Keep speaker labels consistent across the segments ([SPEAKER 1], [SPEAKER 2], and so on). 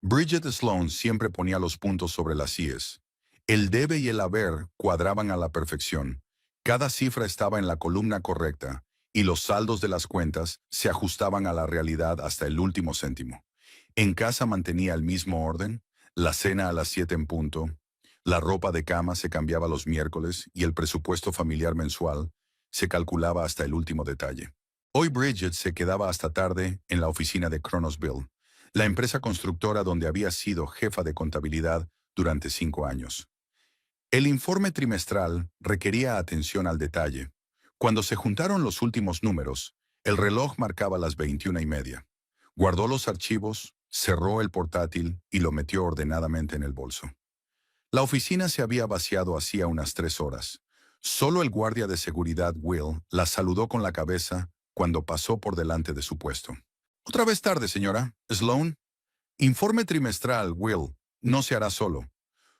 [SPEAKER 1] Bridget Sloan siempre ponía los puntos sobre las íes. El debe y el haber cuadraban a la perfección. Cada cifra estaba en la columna correcta y los saldos de las cuentas se ajustaban a la realidad hasta el último céntimo. En casa mantenía el mismo orden, la cena a las 7 en punto, la ropa de cama se cambiaba los miércoles y el presupuesto familiar mensual se calculaba hasta el último detalle. Hoy Bridget se quedaba hasta tarde en la oficina de Kronosville, la empresa constructora donde había sido jefa de contabilidad durante 5 años. El informe trimestral requería atención al detalle. Cuando se juntaron los últimos números, el reloj marcaba las 21:30. Guardó los archivos, cerró el portátil y lo metió ordenadamente en el bolso. La oficina se había vaciado hacía unas 3 horas. Solo el guardia de seguridad Will la saludó con la cabeza cuando pasó por delante de su puesto. Otra vez tarde, señora. Sloan. Informe trimestral, Will. No se hará solo.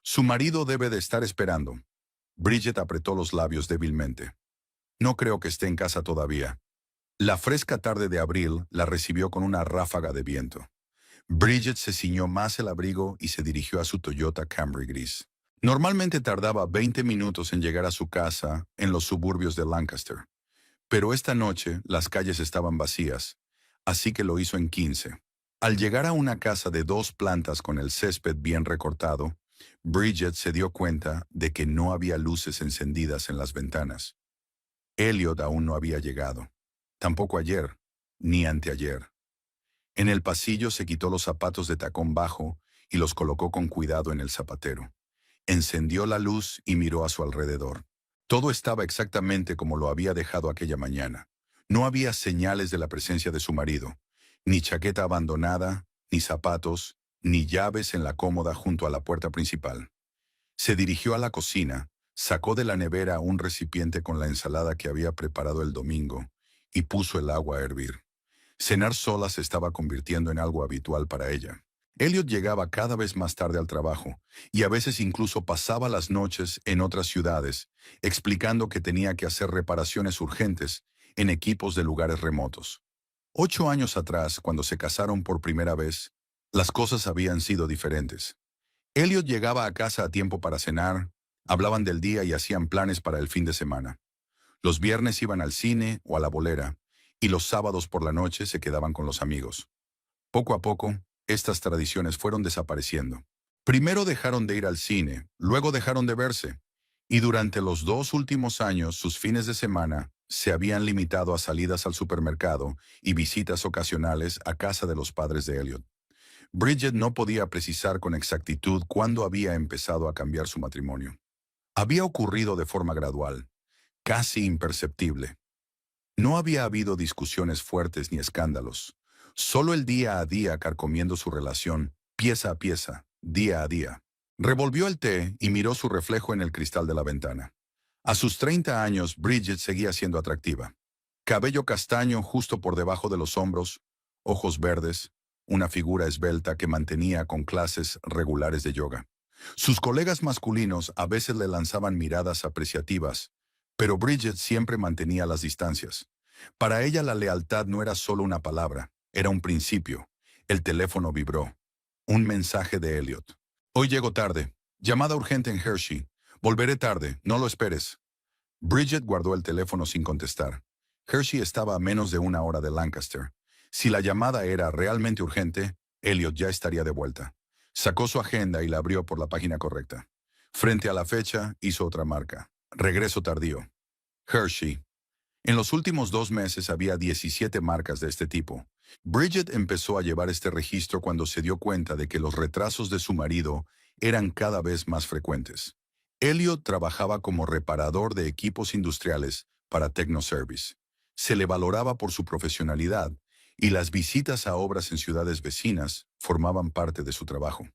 [SPEAKER 1] Su marido debe de estar esperando. Bridget apretó los labios débilmente. No creo que esté en casa todavía. La fresca tarde de abril la recibió con una ráfaga de viento. Bridget se ciñó más el abrigo y se dirigió a su Toyota Camry gris. Normalmente tardaba 20 minutos en llegar a su casa en los suburbios de Lancaster, pero esta noche las calles estaban vacías, así que lo hizo en 15. Al llegar a una casa de 2 plantas con el césped bien recortado, Bridget se dio cuenta de que no había luces encendidas en las ventanas. Elliot aún no había llegado. Tampoco ayer, ni anteayer. En el pasillo se quitó los zapatos de tacón bajo y los colocó con cuidado en el zapatero. Encendió la luz y miró a su alrededor. Todo estaba exactamente como lo había dejado aquella mañana. No había señales de la presencia de su marido, ni chaqueta abandonada, ni zapatos, ni llaves en la cómoda junto a la puerta principal. Se dirigió a la cocina, sacó de la nevera un recipiente con la ensalada que había preparado el domingo y puso el agua a hervir. Cenar sola se estaba convirtiendo en algo habitual para ella. Elliot llegaba cada vez más tarde al trabajo y a veces incluso pasaba las noches en otras ciudades, explicando que tenía que hacer reparaciones urgentes en equipos de lugares remotos. 8 años atrás, cuando se casaron por primera vez, las cosas habían sido diferentes. Elliot llegaba a casa a tiempo para cenar, hablaban del día y hacían planes para el fin de semana. Los viernes iban al cine o a la bolera, y los sábados por la noche se quedaban con los amigos. Poco a poco, estas tradiciones fueron desapareciendo. Primero dejaron de ir al cine, luego dejaron de verse, y durante los 2 últimos años sus fines de semana se habían limitado a salidas al supermercado y visitas ocasionales a casa de los padres de Elliot. Bridget no podía precisar con exactitud cuándo había empezado a cambiar su matrimonio. Había ocurrido de forma gradual, casi imperceptible. No había habido discusiones fuertes ni escándalos, solo el día a día carcomiendo su relación, pieza a pieza, día a día. Revolvió el té y miró su reflejo en el cristal de la ventana. A sus 30 años, Bridget seguía siendo atractiva. Cabello castaño justo por debajo de los hombros, ojos verdes, una figura esbelta que mantenía con clases regulares de yoga. Sus colegas masculinos a veces le lanzaban miradas apreciativas, pero Bridget siempre mantenía las distancias. Para ella la lealtad no era solo una palabra, era un principio. El teléfono vibró. Un mensaje de Elliot. Hoy llego tarde. Llamada urgente en Hershey. Volveré tarde, no lo esperes. Bridget guardó el teléfono sin contestar. Hershey estaba a menos de 1 hora de Lancaster. Si la llamada era realmente urgente, Elliot ya estaría de vuelta. Sacó su agenda y la abrió por la página correcta. Frente a la fecha, hizo otra marca. Regreso tardío. Hershey. En los últimos 2 meses había 17 marcas de este tipo. Bridget empezó a llevar este registro cuando se dio cuenta de que los retrasos de su marido eran cada vez más frecuentes. Elliot trabajaba como reparador de equipos industriales para Technoservice. Se le valoraba por su profesionalidad y las visitas a obras en ciudades vecinas formaban parte de su trabajo.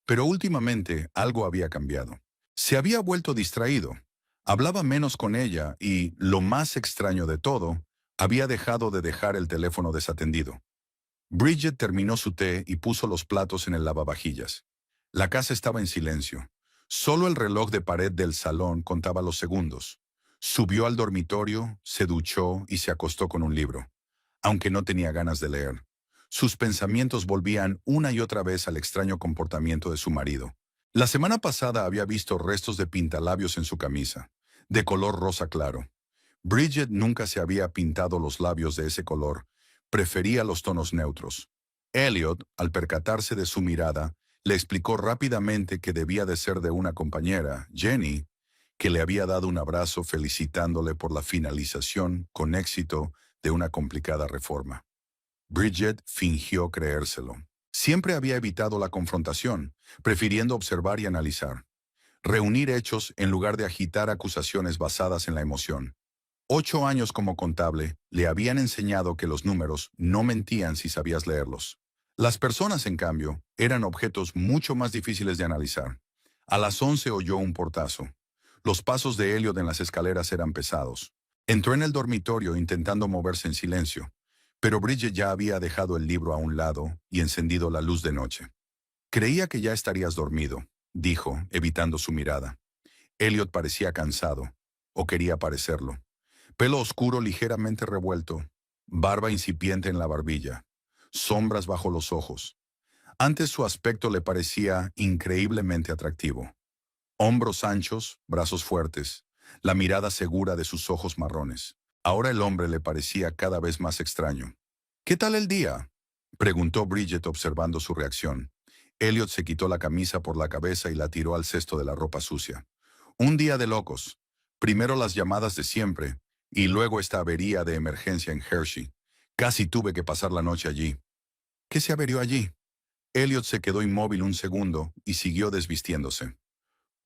[SPEAKER 1] Pero últimamente algo había cambiado. Se había vuelto distraído. Hablaba menos con ella y, lo más extraño de todo, había dejado de dejar el teléfono desatendido. Bridget terminó su té y puso los platos en el lavavajillas. La casa estaba en silencio. Solo el reloj de pared del salón contaba los segundos. Subió al dormitorio, se duchó y se acostó con un libro. Aunque no tenía ganas de leer. Sus pensamientos volvían una y otra vez al extraño comportamiento de su marido. La semana pasada había visto restos de pintalabios en su camisa, de color rosa claro. Bridget nunca se había pintado los labios de ese color, prefería los tonos neutros. Elliot, al percatarse de su mirada, le explicó rápidamente que debía de ser de una compañera, Jenny, que le había dado un abrazo felicitándole por la finalización, con éxito, de una complicada reforma. Bridget fingió creérselo. Siempre había evitado la confrontación, prefiriendo observar y analizar. Reunir hechos en lugar de agitar acusaciones basadas en la emoción. 8 años como contable le habían enseñado que los números no mentían si sabías leerlos. Las personas, en cambio, eran objetos mucho más difíciles de analizar. A las 11 oyó un portazo. Los pasos de Elliot en las escaleras eran pesados. Entró en el dormitorio intentando moverse en silencio, pero Bridget ya había dejado el libro a un lado y encendido la luz de noche. Creía que ya estarías dormido, dijo, evitando su mirada. Elliot parecía cansado, o quería parecerlo. Pelo oscuro ligeramente revuelto, barba incipiente en la barbilla, sombras bajo los ojos. Antes su aspecto le parecía increíblemente atractivo. Hombros anchos, brazos fuertes, la mirada segura de sus ojos marrones. Ahora el hombre le parecía cada vez más extraño. ¿Qué tal el día?, preguntó Bridget observando su reacción. Elliot se quitó la camisa por la cabeza y la tiró al cesto de la ropa sucia. Un día de locos. Primero las llamadas de siempre, y luego esta avería de emergencia en Hershey. Casi tuve que pasar la noche allí. ¿Qué se averió allí? Elliot se quedó inmóvil un segundo y siguió desvistiéndose.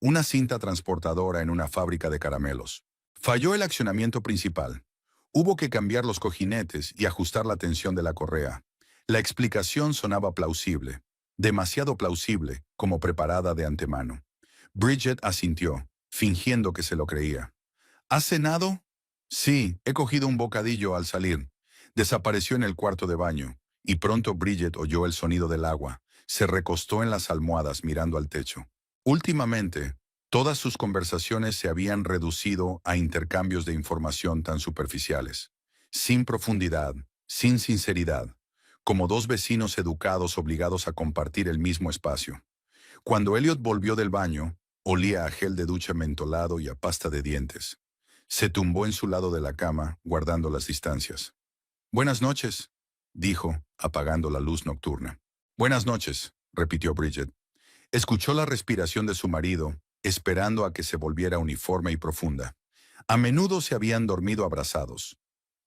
[SPEAKER 1] Una cinta transportadora en una fábrica de caramelos. Falló el accionamiento principal. Hubo que cambiar los cojinetes y ajustar la tensión de la correa. La explicación sonaba plausible, demasiado plausible, como preparada de antemano. Bridget asintió, fingiendo que se lo creía. ¿Has cenado? Sí, he cogido un bocadillo al salir. Desapareció en el cuarto de baño, y pronto Bridget oyó el sonido del agua. Se recostó en las almohadas mirando al techo. Últimamente, todas sus conversaciones se habían reducido a intercambios de información tan superficiales, sin profundidad, sin sinceridad, como dos vecinos educados obligados a compartir el mismo espacio. Cuando Elliot volvió del baño, olía a gel de ducha mentolado y a pasta de dientes. Se tumbó en su lado de la cama, guardando las distancias. «Buenas noches», dijo, apagando la luz nocturna. «Buenas noches», repitió Bridget. Escuchó la respiración de su marido, esperando a que se volviera uniforme y profunda. A menudo se habían dormido abrazados.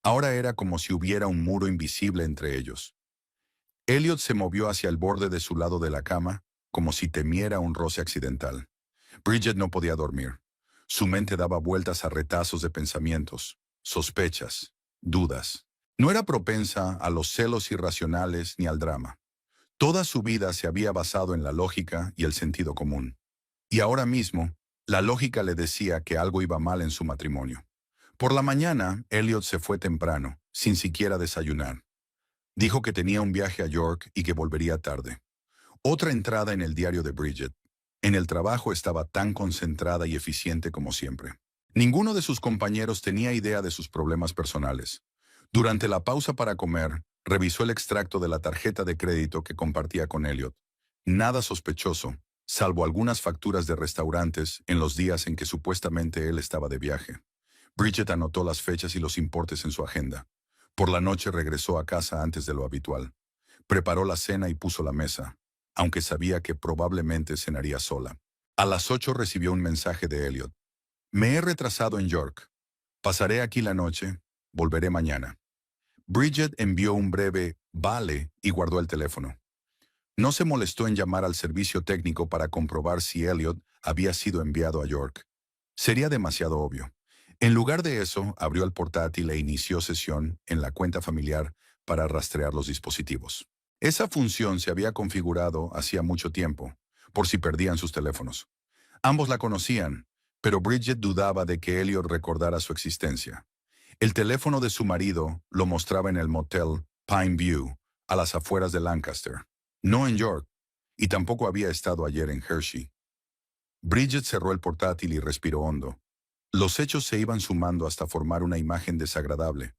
[SPEAKER 1] Ahora era como si hubiera un muro invisible entre ellos. Elliot se movió hacia el borde de su lado de la cama, como si temiera un roce accidental. Bridget no podía dormir. Su mente daba vueltas a retazos de pensamientos, sospechas, dudas. No era propensa a los celos irracionales ni al drama. Toda su vida se había basado en la lógica y el sentido común. Y ahora mismo, la lógica le decía que algo iba mal en su matrimonio. Por la mañana, Elliot se fue temprano, sin siquiera desayunar. Dijo que tenía un viaje a York y que volvería tarde. Otra entrada en el diario de Bridget. En el trabajo estaba tan concentrada y eficiente como siempre. Ninguno de sus compañeros tenía idea de sus problemas personales. Durante la pausa para comer, revisó el extracto de la tarjeta de crédito que compartía con Elliot. Nada sospechoso, salvo algunas facturas de restaurantes en los días en que supuestamente él estaba de viaje. Bridget anotó las fechas y los importes en su agenda. Por la noche regresó a casa antes de lo habitual. Preparó la cena y puso la mesa, aunque sabía que probablemente cenaría sola. A las 8 recibió un mensaje de Elliot. «Me he retrasado en York. Pasaré aquí la noche. Volveré mañana». Bridget envió un breve «vale» y guardó el teléfono. No se molestó en llamar al servicio técnico para comprobar si Elliot había sido enviado a York. Sería demasiado obvio. En lugar de eso, abrió el portátil e inició sesión en la cuenta familiar para rastrear los dispositivos. Esa función se había configurado hacía mucho tiempo, por si perdían sus teléfonos. Ambos la conocían, pero Bridget dudaba de que Elliot recordara su existencia. El teléfono de su marido lo mostraba en el motel Pine View, a las afueras de Lancaster, no en York, y tampoco había estado ayer en Hershey. Bridget cerró el portátil y respiró hondo. Los hechos se iban sumando hasta formar una imagen desagradable.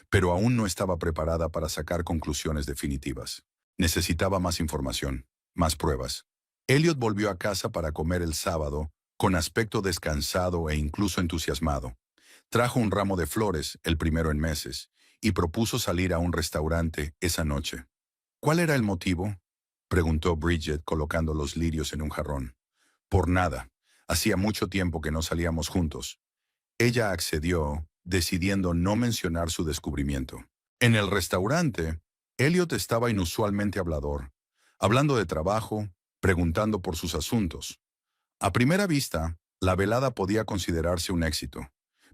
[SPEAKER 1] pero aún no estaba preparada para sacar conclusiones definitivas. Necesitaba más información, más pruebas. Elliot volvió a casa para comer el sábado, con aspecto descansado e incluso entusiasmado. Trajo un ramo de flores, el primero en meses, y propuso salir a un restaurante esa noche. ¿Cuál era el motivo?, preguntó Bridget colocando los lirios en un jarrón. Por nada. Hacía mucho tiempo que no salíamos juntos. Ella accedió, decidiendo no mencionar su descubrimiento. En el restaurante, Elliot estaba inusualmente hablador, hablando de trabajo, preguntando por sus asuntos. A primera vista, la velada podía considerarse un éxito,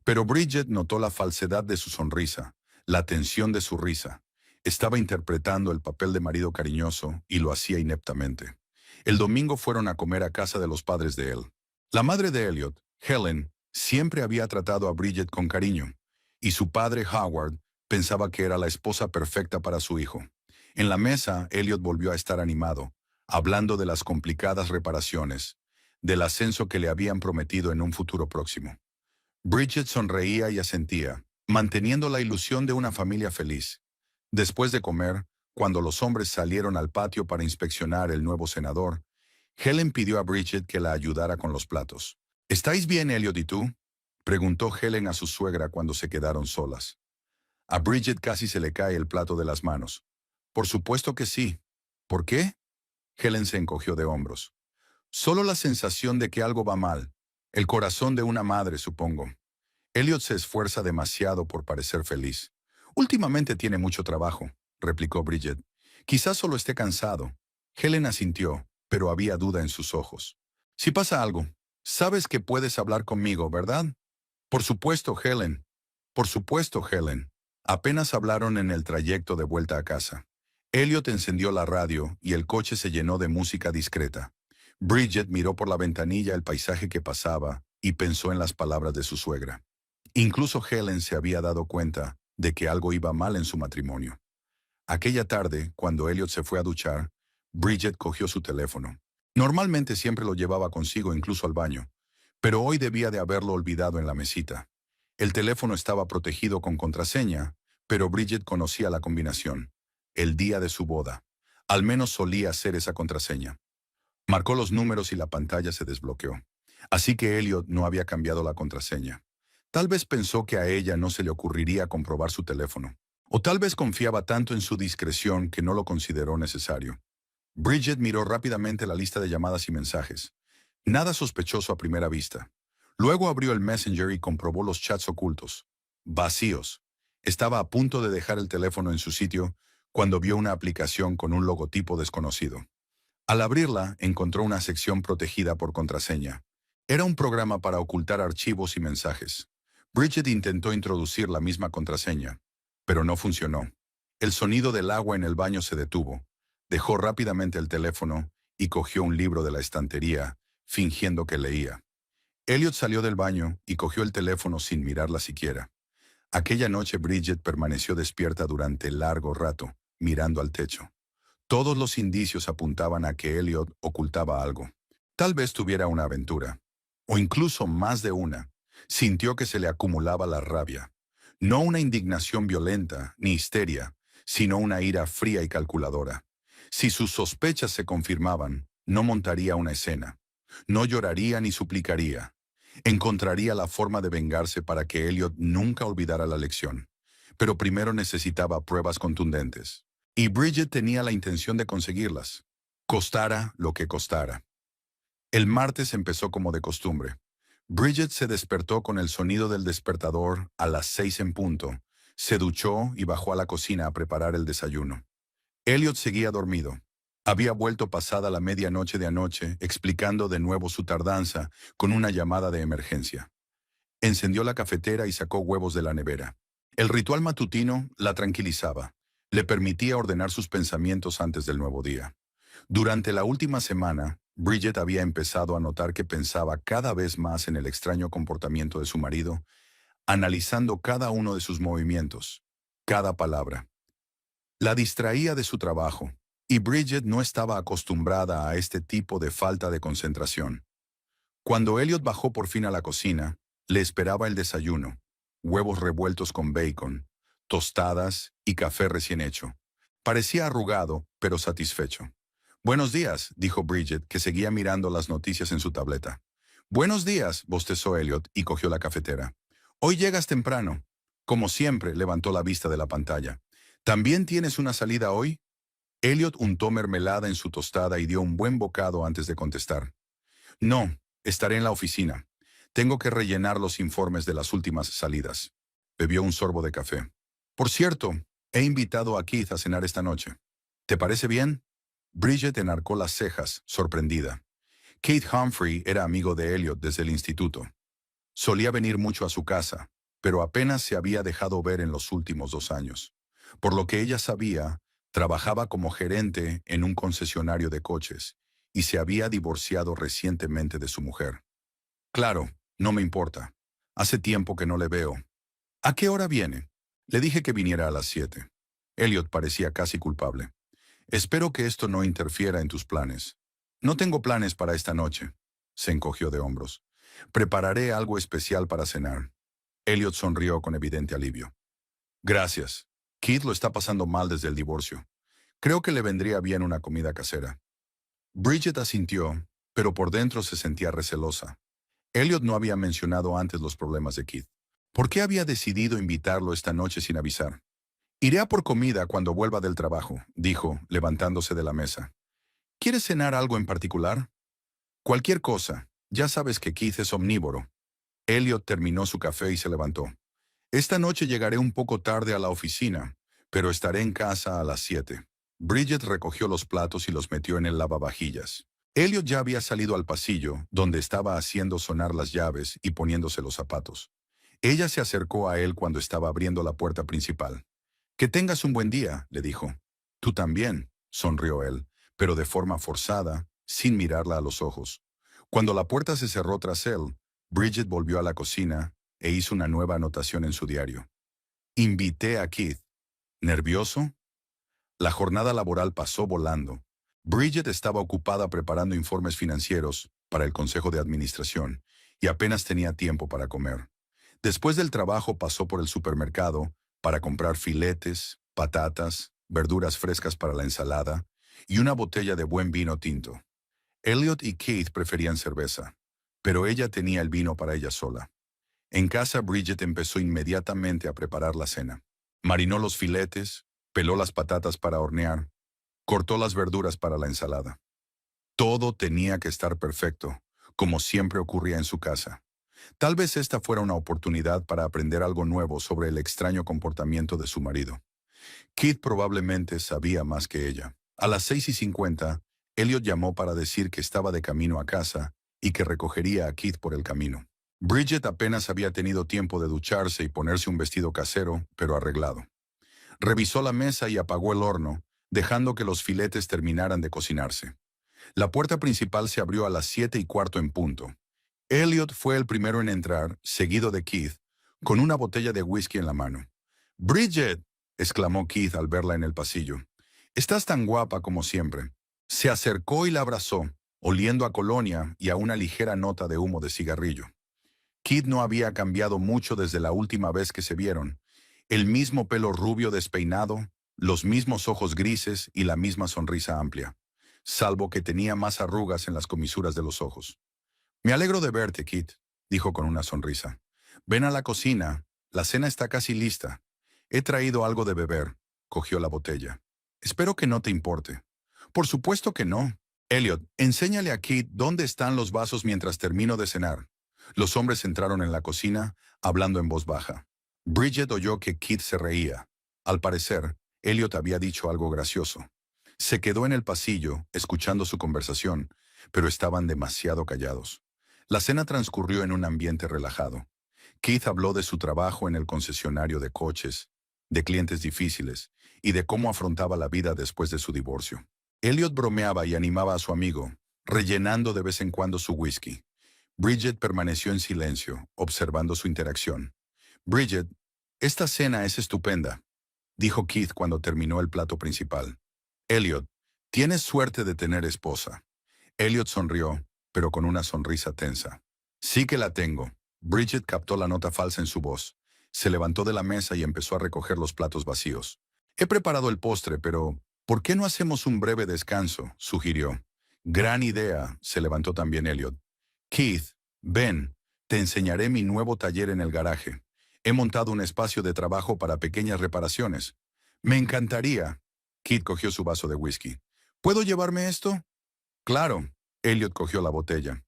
[SPEAKER 1] pero Bridget notó la falsedad de su sonrisa, la tensión de su risa. Estaba interpretando el papel de marido cariñoso y lo hacía ineptamente. El domingo fueron a comer a casa de los padres de él. La madre de Elliot, Helen, siempre había tratado a Bridget con cariño, y su padre, Howard, pensaba que era la esposa perfecta para su hijo. En la mesa, Elliot volvió a estar animado, hablando de las complicadas reparaciones, del ascenso que le habían prometido en un futuro próximo. Bridget sonreía y asentía, manteniendo la ilusión de una familia feliz. Después de comer, cuando los hombres salieron al patio para inspeccionar el nuevo senador, Helen pidió a Bridget que la ayudara con los platos. ¿Estáis bien, Elliot y tú?, preguntó Helen a su suegra cuando se quedaron solas. A Bridget casi se le cae el plato de las manos. Por supuesto que sí. ¿Por qué? Helen se encogió de hombros. Solo la sensación de que algo va mal. El corazón de una madre, supongo. Elliot se esfuerza demasiado por parecer feliz. Últimamente tiene mucho trabajo, replicó Bridget. Quizás solo esté cansado. Helen asintió, pero había duda en sus ojos. Si pasa algo, sabes que puedes hablar conmigo, ¿verdad? Por supuesto, Helen. Por supuesto, Helen. Apenas hablaron en el trayecto de vuelta a casa. Elliot encendió la radio y el coche se llenó de música discreta. Bridget miró por la ventanilla el paisaje que pasaba y pensó en las palabras de su suegra. Incluso Helen se había dado cuenta de que algo iba mal en su matrimonio. Aquella tarde, cuando Elliot se fue a duchar, Bridget cogió su teléfono. Normalmente siempre lo llevaba consigo incluso al baño, pero hoy debía de haberlo olvidado en la mesita. El teléfono estaba protegido con contraseña, pero Bridget conocía la combinación. El día de su boda. Al menos solía ser esa contraseña. Marcó los números y la pantalla se desbloqueó. Así que Elliot no había cambiado la contraseña. Tal vez pensó que a ella no se le ocurriría comprobar su teléfono. O tal vez confiaba tanto en su discreción que no lo consideró necesario. Bridget miró rápidamente la lista de llamadas y mensajes. Nada sospechoso a primera vista. Luego abrió el Messenger y comprobó los chats ocultos. Vacíos. Estaba a punto de dejar el teléfono en su sitio cuando vio una aplicación con un logotipo desconocido. Al abrirla, encontró una sección protegida por contraseña. Era un programa para ocultar archivos y mensajes. Bridget intentó introducir la misma contraseña, pero no funcionó. El sonido del agua en el baño se detuvo. Dejó rápidamente el teléfono y cogió un libro de la estantería, fingiendo que leía. Elliot salió del baño y cogió el teléfono sin mirarla siquiera. Aquella noche Bridget permaneció despierta durante largo rato, mirando al techo. Todos los indicios apuntaban a que Elliot ocultaba algo. Tal vez tuviera una aventura, o incluso más de una. Sintió que se le acumulaba la rabia. No una indignación violenta ni histeria, sino una ira fría y calculadora. Si sus sospechas se confirmaban, no montaría una escena. No lloraría ni suplicaría. Encontraría la forma de vengarse para que Elliot nunca olvidara la lección. Pero primero necesitaba pruebas contundentes. Y Bridget tenía la intención de conseguirlas, costara lo que costara. El martes empezó como de costumbre. Bridget se despertó con el sonido del despertador a las 6 en punto. Se duchó y bajó a la cocina a preparar el desayuno. Elliot seguía dormido. Había vuelto pasada la medianoche de anoche, explicando de nuevo su tardanza con una llamada de emergencia. Encendió la cafetera y sacó huevos de la nevera. El ritual matutino la tranquilizaba. Le permitía ordenar sus pensamientos antes del nuevo día. Durante la última semana, Bridget había empezado a notar que pensaba cada vez más en el extraño comportamiento de su marido, analizando cada uno de sus movimientos, cada palabra. La distraía de su trabajo, y Bridget no estaba acostumbrada a este tipo de falta de concentración. Cuando Elliot bajó por fin a la cocina, le esperaba el desayuno, huevos revueltos con bacon, tostadas y café recién hecho. Parecía arrugado, pero satisfecho. «Buenos días», dijo Bridget, que seguía mirando las noticias en su tableta. «Buenos días», bostezó Elliot y cogió la cafetera. «Hoy llegas temprano». Como siempre, levantó la vista de la pantalla. «¿También tienes una salida hoy?» Elliot untó mermelada en su tostada y dio un buen bocado antes de contestar. «No, estaré en la oficina. Tengo que rellenar los informes de las últimas salidas». Bebió un sorbo de café. «Por cierto, he invitado a Keith a cenar esta noche. ¿Te parece bien?» Bridget enarcó las cejas, sorprendida. Keith Humphrey era amigo de Elliot desde el instituto. Solía venir mucho a su casa, pero apenas se había dejado ver en los últimos 2 años. Por lo que ella sabía, trabajaba como gerente en un concesionario de coches y se había divorciado recientemente de su mujer. «Claro, no me importa. Hace tiempo que no le veo». «¿A qué hora viene?» Le dije que viniera a las 7. Elliot parecía casi culpable. «Espero que esto no interfiera en tus planes». «No tengo planes para esta noche». Se encogió de hombros. «Prepararé algo especial para cenar». Elliot sonrió con evidente alivio. «Gracias. Keith lo está pasando mal desde el divorcio. Creo que le vendría bien una comida casera». Bridget asintió, pero por dentro se sentía recelosa. Elliot no había mencionado antes los problemas de Keith. ¿Por qué había decidido invitarlo esta noche sin avisar? «Iré a por comida cuando vuelva del trabajo», dijo, levantándose de la mesa. «¿Quieres cenar algo en particular?» «Cualquier cosa. Ya sabes que Keith es omnívoro». Elliot terminó su café y se levantó. «Esta noche llegaré un poco tarde a la oficina, pero estaré en casa a las 7». Bridget recogió los platos y los metió en el lavavajillas. Elliot ya había salido al pasillo, donde estaba haciendo sonar las llaves y poniéndose los zapatos. Ella se acercó a él cuando estaba abriendo la puerta principal. «Que tengas un buen día», le dijo. «Tú también», sonrió él, pero de forma forzada, sin mirarla a los ojos. Cuando la puerta se cerró tras él, Bridget volvió a la cocina e hizo una nueva anotación en su diario. «Invité a Keith». ¿Nervioso? La jornada laboral pasó volando. Bridget estaba ocupada preparando informes financieros para el Consejo de Administración y apenas tenía tiempo para comer. Después del trabajo pasó por el supermercado para comprar filetes, patatas, verduras frescas para la ensalada y una botella de buen vino tinto. Elliot y Keith preferían cerveza, pero ella tenía el vino para ella sola. En casa, Bridget empezó inmediatamente a preparar la cena. Marinó los filetes, peló las patatas para hornear, cortó las verduras para la ensalada. Todo tenía que estar perfecto, como siempre ocurría en su casa. Tal vez esta fuera una oportunidad para aprender algo nuevo sobre el extraño comportamiento de su marido. Keith probablemente sabía más que ella. A las 6:50, Elliot llamó para decir que estaba de camino a casa y que recogería a Keith por el camino. Bridget apenas había tenido tiempo de ducharse y ponerse un vestido casero, pero arreglado. Revisó la mesa y apagó el horno, dejando que los filetes terminaran de cocinarse. La puerta principal se abrió a las 7:15 en punto. Elliot fue el primero en entrar, seguido de Keith, con una botella de whisky en la mano. «¡Bridget!», exclamó Keith al verla en el pasillo. «Estás tan guapa como siempre». Se acercó y la abrazó, oliendo a colonia y a una ligera nota de humo de cigarrillo. Keith no había cambiado mucho desde la última vez que se vieron. El mismo pelo rubio despeinado, los mismos ojos grises y la misma sonrisa amplia, salvo que tenía más arrugas en las comisuras de los ojos. «Me alegro de verte, Keith», dijo con una sonrisa. «Ven a la cocina, la cena está casi lista. He traído algo de beber». Cogió la botella. «Espero que no te importe». «Por supuesto que no». «Elliot, enséñale a Keith dónde están los vasos mientras termino de cenar». Los hombres entraron en la cocina, hablando en voz baja. Bridget oyó que Keith se reía. Al parecer, Elliot había dicho algo gracioso. Se quedó en el pasillo, escuchando su conversación, pero estaban demasiado callados. La cena transcurrió en un ambiente relajado. Keith habló de su trabajo en el concesionario de coches, de clientes difíciles y de cómo afrontaba la vida después de su divorcio. Elliot bromeaba y animaba a su amigo, rellenando de vez en cuando su whisky. Bridget permaneció en silencio, observando su interacción. «Bridget, esta cena es estupenda», dijo Keith cuando terminó el plato principal. «Elliot, tienes suerte de tener esposa». Elliot sonrió, pero con una sonrisa tensa. «Sí que la tengo». Bridget captó la nota falsa en su voz. Se levantó de la mesa y empezó a recoger los platos vacíos. He preparado el postre, pero ¿por qué no hacemos un breve descanso?, sugirió. Gran idea, se levantó también Elliot. Keith, ven, te enseñaré mi nuevo taller en el garaje. He montado un espacio de trabajo para pequeñas reparaciones. Me encantaría. Keith cogió su vaso de whisky. ¿Puedo llevarme esto? Claro. Elliot cogió la botella.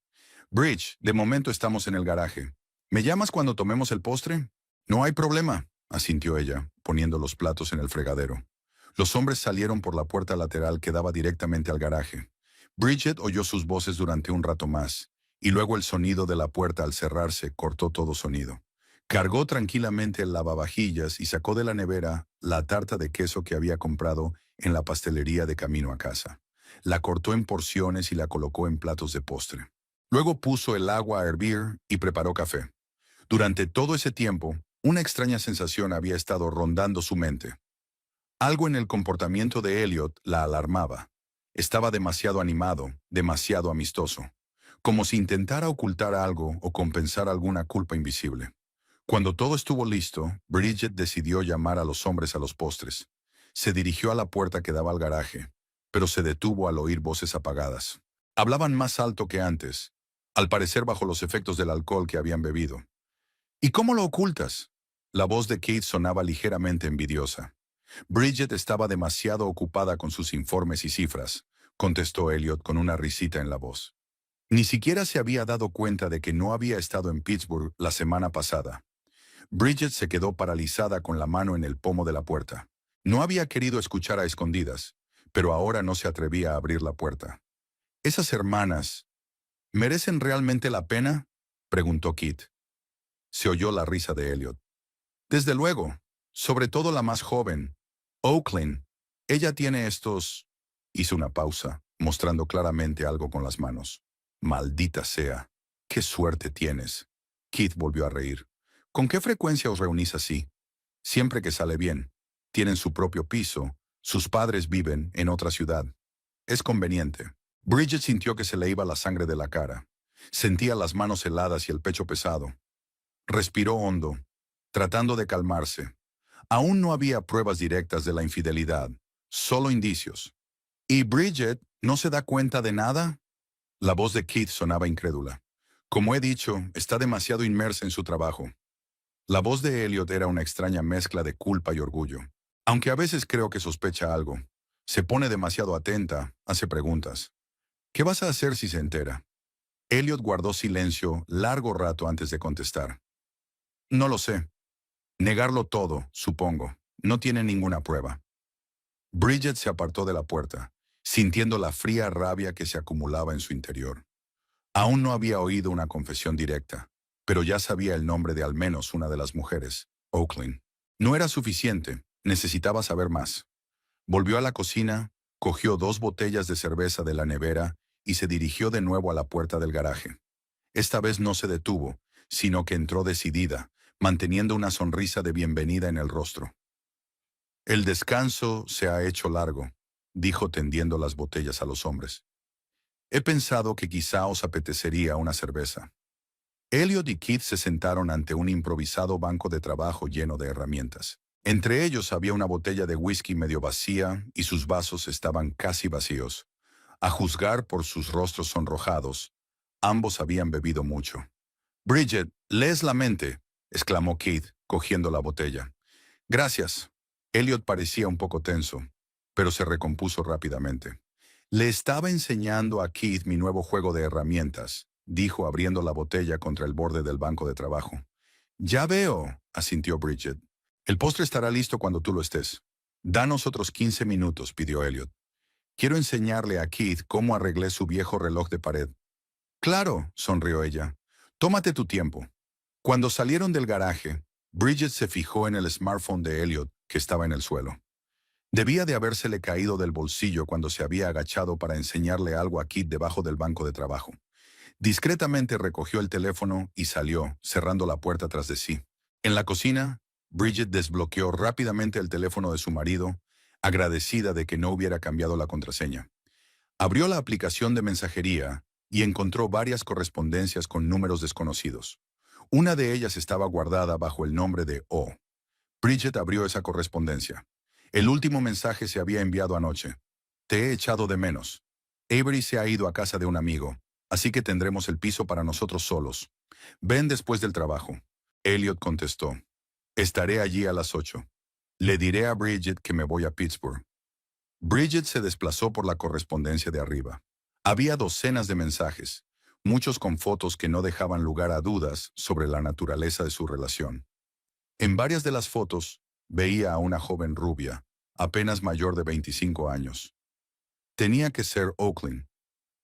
[SPEAKER 1] Bridge, de momento estamos en el garaje. ¿Me llamas cuando tomemos el postre? No hay problema, asintió ella, poniendo los platos en el fregadero. Los hombres salieron por la puerta lateral que daba directamente al garaje. Bridget oyó sus voces durante un rato más, y luego el sonido de la puerta al cerrarse cortó todo sonido. Cargó tranquilamente el lavavajillas y sacó de la nevera la tarta de queso que había comprado en la pastelería de camino a casa. La cortó en porciones y la colocó en platos de postre. Luego puso el agua a hervir y preparó café. Durante todo ese tiempo, una extraña sensación había estado rondando su mente. Algo en el comportamiento de Elliot la alarmaba. Estaba demasiado animado, demasiado amistoso, como si intentara ocultar algo o compensar alguna culpa invisible. Cuando todo estuvo listo, Bridget decidió llamar a los hombres a los postres. Se dirigió a la puerta que daba al garaje, pero se detuvo al oír voces apagadas. Hablaban más alto que antes, al parecer bajo los efectos del alcohol que habían bebido. ¿Y cómo lo ocultas? La voz de Kate sonaba ligeramente envidiosa. Bridget estaba demasiado ocupada con sus informes y cifras, contestó Elliot con una risita en la voz. Ni siquiera se había dado cuenta de que no había estado en Pittsburgh la semana pasada. Bridget se quedó paralizada con la mano en el pomo de la puerta. No había querido escuchar a escondidas, pero ahora no se atrevía a abrir la puerta. ¿Esas hermanas merecen realmente la pena?, preguntó Kit. Se oyó la risa de Elliot. Desde luego, sobre todo la más joven, Oakland. Ella tiene estos... Hizo una pausa, mostrando claramente algo con las manos. Maldita sea. ¡Qué suerte tienes! Keith volvió a reír. ¿Con qué frecuencia os reunís así? Siempre que sale bien. Tienen su propio piso. Sus padres viven en otra ciudad. Es conveniente. Bridget sintió que se le iba la sangre de la cara. Sentía las manos heladas y el pecho pesado. Respiró hondo, tratando de calmarse. Aún no había pruebas directas de la infidelidad, solo indicios. ¿Y Bridget no se da cuenta de nada? La voz de Keith sonaba incrédula. Como he dicho, está demasiado inmersa en su trabajo. La voz de Elliot era una extraña mezcla de culpa y orgullo. Aunque a veces creo que sospecha algo. Se pone demasiado atenta, hace preguntas. ¿Qué vas a hacer si se entera? Elliot guardó silencio largo rato antes de contestar. No lo sé. Negarlo todo, supongo. No tiene ninguna prueba. Bridget se apartó de la puerta, sintiendo la fría rabia que se acumulaba en su interior. Aún no había oído una confesión directa, pero ya sabía el nombre de al menos una de las mujeres, Oakland. No era suficiente, necesitaba saber más. Volvió a la cocina, cogió 2 botellas de cerveza de la nevera y se dirigió de nuevo a la puerta del garaje. Esta vez no se detuvo, sino que entró decidida, manteniendo una sonrisa de bienvenida en el rostro. El descanso se ha hecho largo, dijo tendiendo las botellas a los hombres. He pensado que quizá os apetecería una cerveza. Elliot y Keith se sentaron ante un improvisado banco de trabajo lleno de herramientas. Entre ellos había una botella de whisky medio vacía y sus vasos estaban casi vacíos. A juzgar por sus rostros sonrojados, ambos habían bebido mucho. «Bridget, lees la mente», exclamó Keith, cogiendo la botella. «Gracias». Elliot parecía un poco tenso, pero se recompuso rápidamente. «Le estaba enseñando a Keith mi nuevo juego de herramientas», dijo abriendo la botella contra el borde del banco de trabajo. «Ya veo», asintió Bridget. «El postre estará listo cuando tú lo estés». «Danos otros 15 minutos», pidió Elliot. «Quiero enseñarle a Keith cómo arreglé su viejo reloj de pared». «Claro», sonrió ella. «Tómate tu tiempo». Cuando salieron del garaje, Bridget se fijó en el smartphone de Elliot, que estaba en el suelo. Debía de habérsele caído del bolsillo cuando se había agachado para enseñarle algo a Kit debajo del banco de trabajo. Discretamente recogió el teléfono y salió, cerrando la puerta tras de sí. En la cocina, Bridget desbloqueó rápidamente el teléfono de su marido, agradecida de que no hubiera cambiado la contraseña. Abrió la aplicación de mensajería y encontró varias correspondencias con números desconocidos. Una de ellas estaba guardada bajo el nombre de O. Bridget abrió esa correspondencia. El último mensaje se había enviado anoche. Te he echado de menos. Avery se ha ido a casa de un amigo, así que tendremos el piso para nosotros solos. Ven después del trabajo. Elliot contestó. Estaré allí a las 8. Le diré a Bridget que me voy a Pittsburgh. Bridget se desplazó por la correspondencia de arriba. Había docenas de mensajes, muchos con fotos que no dejaban lugar a dudas sobre la naturaleza de su relación. En varias de las fotos, veía a una joven rubia, apenas mayor de 25 años. Tenía que ser Oakland.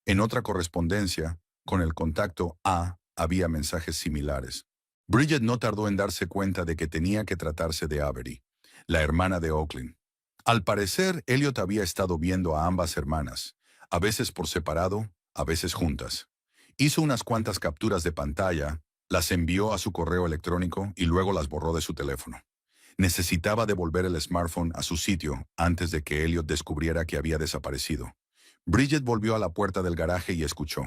[SPEAKER 1] En otra correspondencia, con el contacto A, había mensajes similares. Bridget no tardó en darse cuenta de que tenía que tratarse de Avery, la hermana de Oakland. Al parecer, Elliot había estado viendo a ambas hermanas, a veces por separado, a veces juntas. Hizo unas cuantas capturas de pantalla, las envió a su correo electrónico y luego las borró de su teléfono. Necesitaba devolver el smartphone a su sitio antes de que Elliot descubriera que había desaparecido. Bridget volvió a la puerta del garaje y escuchó.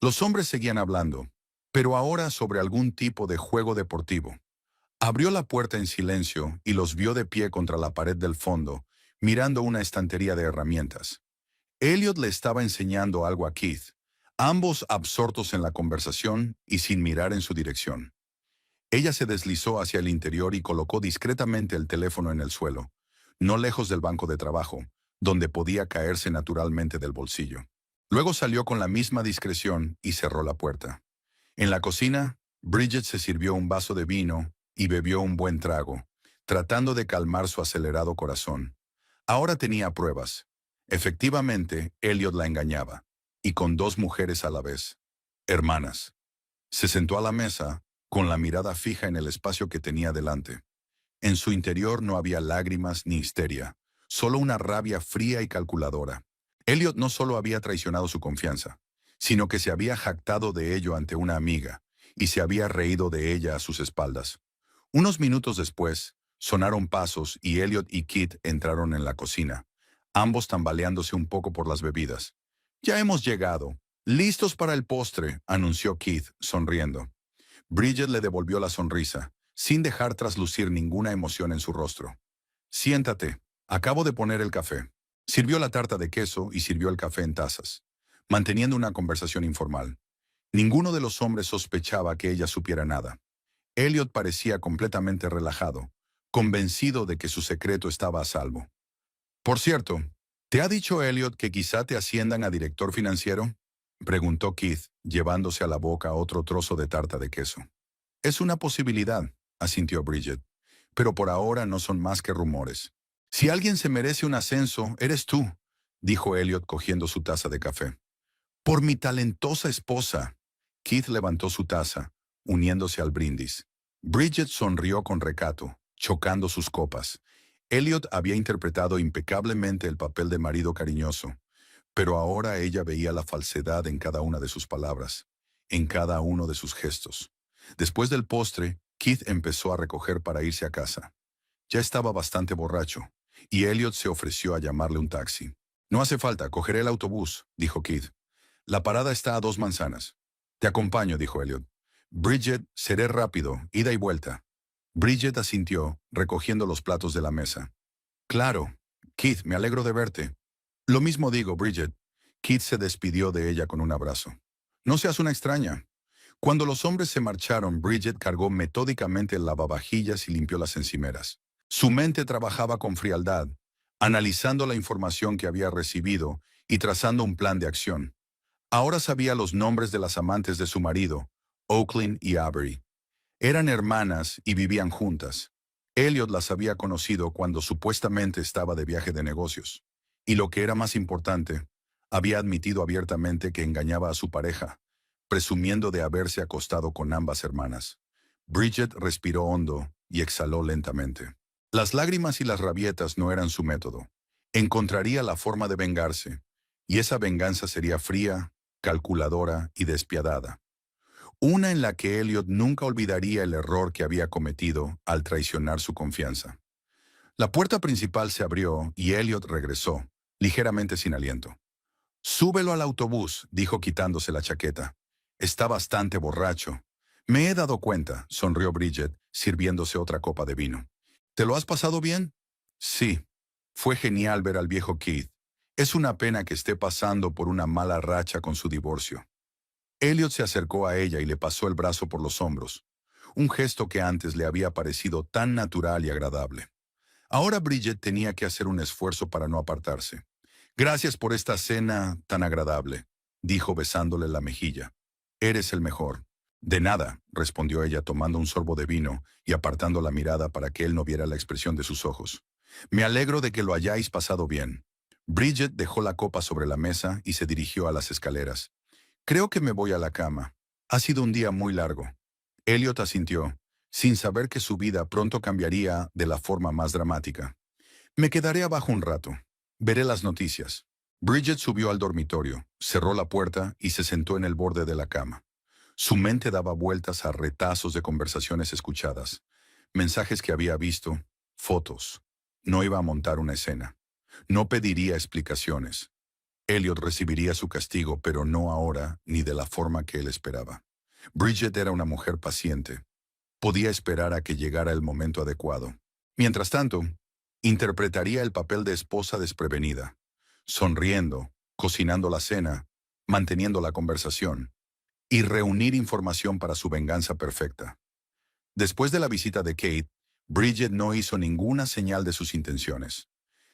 [SPEAKER 1] Los hombres seguían hablando, pero ahora sobre algún tipo de juego deportivo. Abrió la puerta en silencio y los vio de pie contra la pared del fondo, mirando una estantería de herramientas. Elliot le estaba enseñando algo a Keith, ambos absortos en la conversación y sin mirar en su dirección. Ella se deslizó hacia el interior y colocó discretamente el teléfono en el suelo, no lejos del banco de trabajo, donde podía caerse naturalmente del bolsillo. Luego salió con la misma discreción y cerró la puerta. En la cocina, Bridget se sirvió un vaso de vino y bebió un buen trago, tratando de calmar su acelerado corazón. Ahora tenía pruebas. Efectivamente, Elliot la engañaba, y con dos mujeres a la vez. Hermanas. Se sentó a la mesa, con la mirada fija en el espacio que tenía delante. En su interior no había lágrimas ni histeria, solo una rabia fría y calculadora. Elliot no solo había traicionado su confianza, sino que se había jactado de ello ante una amiga, y se había reído de ella a sus espaldas. Unos minutos después, sonaron pasos y Elliot y Kit entraron en la cocina, ambos tambaleándose un poco por las bebidas. «Ya hemos llegado. Listos para el postre», anunció Keith, sonriendo. Bridget le devolvió la sonrisa, sin dejar traslucir ninguna emoción en su rostro. «Siéntate. Acabo de poner el café». Sirvió la tarta de queso y sirvió el café en tazas, manteniendo una conversación informal. Ninguno de los hombres sospechaba que ella supiera nada. Elliot parecía completamente relajado, convencido de que su secreto estaba a salvo. «Por cierto, ¿te ha dicho Elliot que quizá te asciendan a director financiero?», preguntó Keith, llevándose a la boca otro trozo de tarta de queso. «Es una posibilidad», asintió Bridget, «pero por ahora no son más que rumores». «Si alguien se merece un ascenso, eres tú», dijo Elliot cogiendo su taza de café. «Por mi talentosa esposa». Keith levantó su taza, uniéndose al brindis. Bridget sonrió con recato, chocando sus copas. Elliot había interpretado impecablemente el papel de marido cariñoso, pero ahora ella veía la falsedad en cada una de sus palabras, en cada uno de sus gestos. Después del postre, Keith empezó a recoger para irse a casa. Ya estaba bastante borracho, y Elliot se ofreció a llamarle un taxi. «No hace falta, cogeré el autobús», dijo Keith. «La parada está a 2 manzanas». «Te acompaño», dijo Elliot. «Bridget, seré rápido, ida y vuelta». Bridget asintió, recogiendo los platos de la mesa. «Claro. Keith, me alegro de verte». «Lo mismo digo, Bridget». Keith se despidió de ella con un abrazo. «No seas una extraña». Cuando los hombres se marcharon, Bridget cargó metódicamente el lavavajillas y limpió las encimeras. Su mente trabajaba con frialdad, analizando la información que había recibido y trazando un plan de acción. Ahora sabía los nombres de las amantes de su marido, Oakland y Avery. Eran hermanas y vivían juntas. Elliot las había conocido cuando supuestamente estaba de viaje de negocios. Y lo que era más importante, había admitido abiertamente que engañaba a su pareja, presumiendo de haberse acostado con ambas hermanas. Bridget respiró hondo y exhaló lentamente. Las lágrimas y las rabietas no eran su método. Encontraría la forma de vengarse, y esa venganza sería fría, calculadora y despiadada. Una en la que Elliot nunca olvidaría el error que había cometido al traicionar su confianza. La puerta principal se abrió y Elliot regresó, ligeramente sin aliento. «Súbelo al autobús», dijo quitándose la chaqueta. «Está bastante borracho. Me he dado cuenta, sonrió Bridget, sirviéndose otra copa de vino. ¿Te lo has pasado bien? Sí. Fue genial ver al viejo Keith. Es una pena que esté pasando por una mala racha con su divorcio. Elliot se acercó a ella y le pasó el brazo por los hombros, un gesto que antes le había parecido tan natural y agradable. Ahora Bridget tenía que hacer un esfuerzo para no apartarse. Gracias por esta cena tan agradable, dijo besándole la mejilla. Eres el mejor. De nada, respondió ella tomando un sorbo de vino y apartando la mirada para que él no viera la expresión de sus ojos. Me alegro de que lo hayáis pasado bien. Bridget dejó la copa sobre la mesa y se dirigió a las escaleras. Creo que me voy a la cama. Ha sido un día muy largo. Elliot asintió, sin saber que su vida pronto cambiaría de la forma más dramática. Me quedaré abajo un rato. Veré las noticias. Bridget subió al dormitorio, cerró la puerta y se sentó en el borde de la cama. Su mente daba vueltas a retazos de conversaciones escuchadas, mensajes que había visto, fotos. No iba a montar una escena. No pediría explicaciones. Elliot recibiría su castigo, pero no ahora ni de la forma que él esperaba. Bridget era una mujer paciente. Podía esperar a que llegara el momento adecuado. Mientras tanto, interpretaría el papel de esposa desprevenida, sonriendo, cocinando la cena, manteniendo la conversación, y reunir información para su venganza perfecta. Después de la visita de Kate, Bridget no hizo ninguna señal de sus intenciones.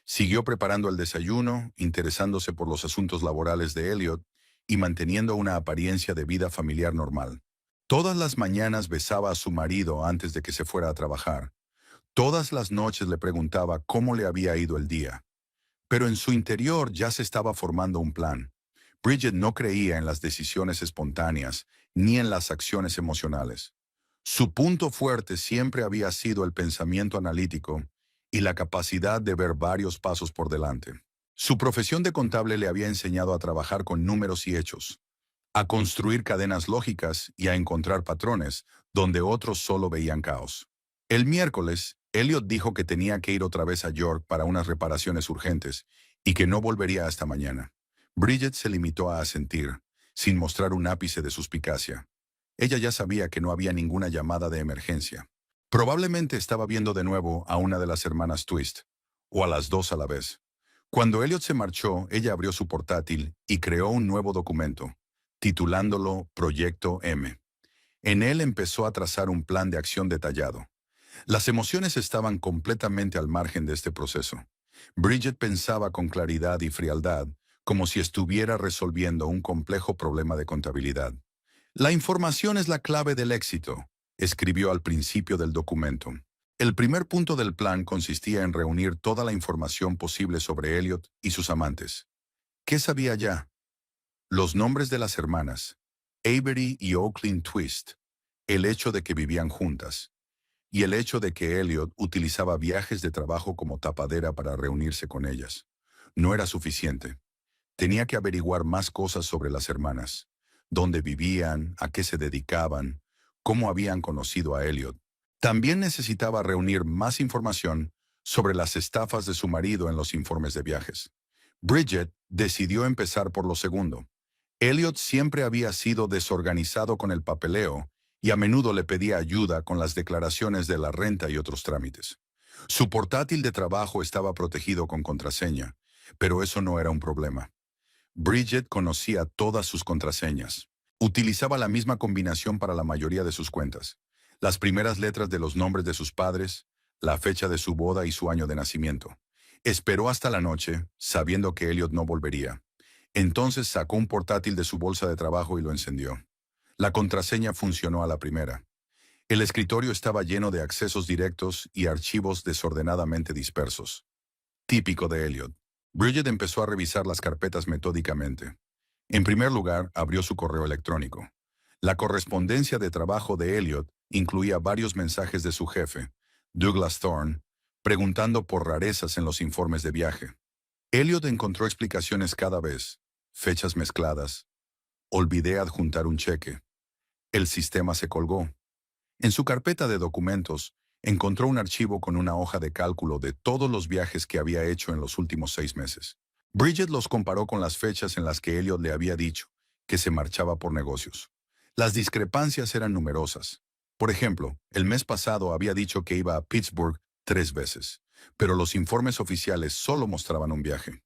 [SPEAKER 1] Siguió preparando el desayuno, interesándose por los asuntos laborales de Elliot y manteniendo una apariencia de vida familiar normal. Todas las mañanas besaba a su marido antes de que se fuera a trabajar. Todas las noches le preguntaba cómo le había ido el día. Pero en su interior ya se estaba formando un plan. Bridget no creía en las decisiones espontáneas ni en las acciones emocionales. Su punto fuerte siempre había sido el pensamiento analítico y la capacidad de ver varios pasos por delante. Su profesión de contable le había enseñado a trabajar con números y hechos, a construir cadenas lógicas y a encontrar patrones donde otros solo veían caos. El miércoles, Elliot dijo que tenía que ir otra vez a York para unas reparaciones urgentes y que no volvería hasta mañana. Bridget se limitó a asentir, sin mostrar un ápice de suspicacia. Ella ya sabía que no había ninguna llamada de emergencia. Probablemente estaba viendo de nuevo a una de las hermanas Twist, o a las dos a la vez. Cuando Elliot se marchó, ella abrió su portátil y creó un nuevo documento, titulándolo Proyecto M. En él empezó a trazar un plan de acción detallado. Las emociones estaban completamente al margen de este proceso. Bridget pensaba con claridad y frialdad, como si estuviera resolviendo un complejo problema de contabilidad. La información es la clave del éxito, escribió al principio del documento. El primer punto del plan consistía en reunir toda la información posible sobre Elliot y sus amantes. ¿Qué sabía ya? Los nombres de las hermanas, Avery y Oaklyn Twist, el hecho de que vivían juntas, y el hecho de que Elliot utilizaba viajes de trabajo como tapadera para reunirse con ellas. No era suficiente. Tenía que averiguar más cosas sobre las hermanas, dónde vivían, a qué se dedicaban, cómo habían conocido a Elliot. También necesitaba reunir más información sobre las estafas de su marido en los informes de viajes. Bridget decidió empezar por lo segundo. Elliot siempre había sido desorganizado con el papeleo y a menudo le pedía ayuda con las declaraciones de la renta y otros trámites. Su portátil de trabajo estaba protegido con contraseña, pero eso no era un problema. Bridget conocía todas sus contraseñas. Utilizaba la misma combinación para la mayoría de sus cuentas. Las primeras letras de los nombres de sus padres, la fecha de su boda y su año de nacimiento. Esperó hasta la noche, sabiendo que Elliot no volvería. Entonces sacó un portátil de su bolsa de trabajo y lo encendió. La contraseña funcionó a la primera. El escritorio estaba lleno de accesos directos y archivos desordenadamente dispersos. Típico de Elliot. Bridget empezó a revisar las carpetas metódicamente. En primer lugar, abrió su correo electrónico. La correspondencia de trabajo de Elliot incluía varios mensajes de su jefe, Douglas Thorne, preguntando por rarezas en los informes de viaje. Elliot encontró explicaciones cada vez, fechas mezcladas. Olvidé adjuntar un cheque. El sistema se colgó. En su carpeta de documentos, encontró un archivo con una hoja de cálculo de todos los viajes que había hecho en los últimos 6 meses. Bridget los comparó con las fechas en las que Elliot le había dicho que se marchaba por negocios. Las discrepancias eran numerosas. Por ejemplo, el mes pasado había dicho que iba a Pittsburgh 3 veces, pero los informes oficiales solo mostraban un viaje.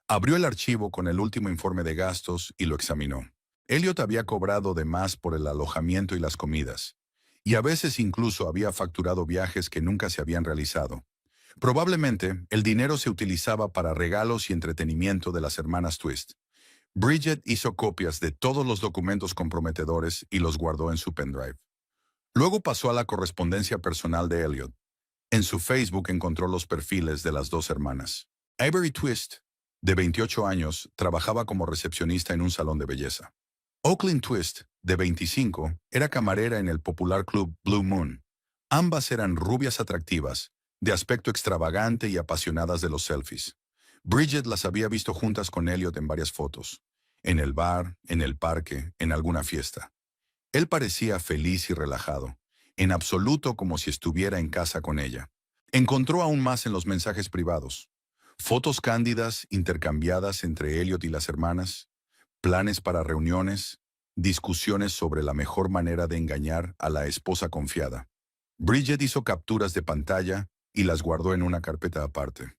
[SPEAKER 1] Abrió el archivo con el último informe de gastos y lo examinó. Elliot había cobrado de más por el alojamiento y las comidas, y a veces incluso había facturado viajes que nunca se habían realizado. Probablemente, el dinero se utilizaba para regalos y entretenimiento de las hermanas Twist. Bridget hizo copias de todos los documentos comprometedores y los guardó en su pendrive. Luego pasó a la correspondencia personal de Elliot. En su Facebook encontró los perfiles de las dos hermanas. Avery Twist, de 28 años, trabajaba como recepcionista en un salón de belleza. Oaklyn Twist, de 25, era camarera en el popular club Blue Moon. Ambas eran rubias atractivas, de aspecto extravagante y apasionadas de los selfies. Bridget las había visto juntas con Elliot en varias fotos. En el bar, en el parque, en alguna fiesta. Él parecía feliz y relajado, en absoluto como si estuviera en casa con ella. Encontró aún más en los mensajes privados. Fotos cándidas intercambiadas entre Elliot y las hermanas, planes para reuniones, discusiones sobre la mejor manera de engañar a la esposa confiada. Bridget hizo capturas de pantalla y las guardó en una carpeta aparte.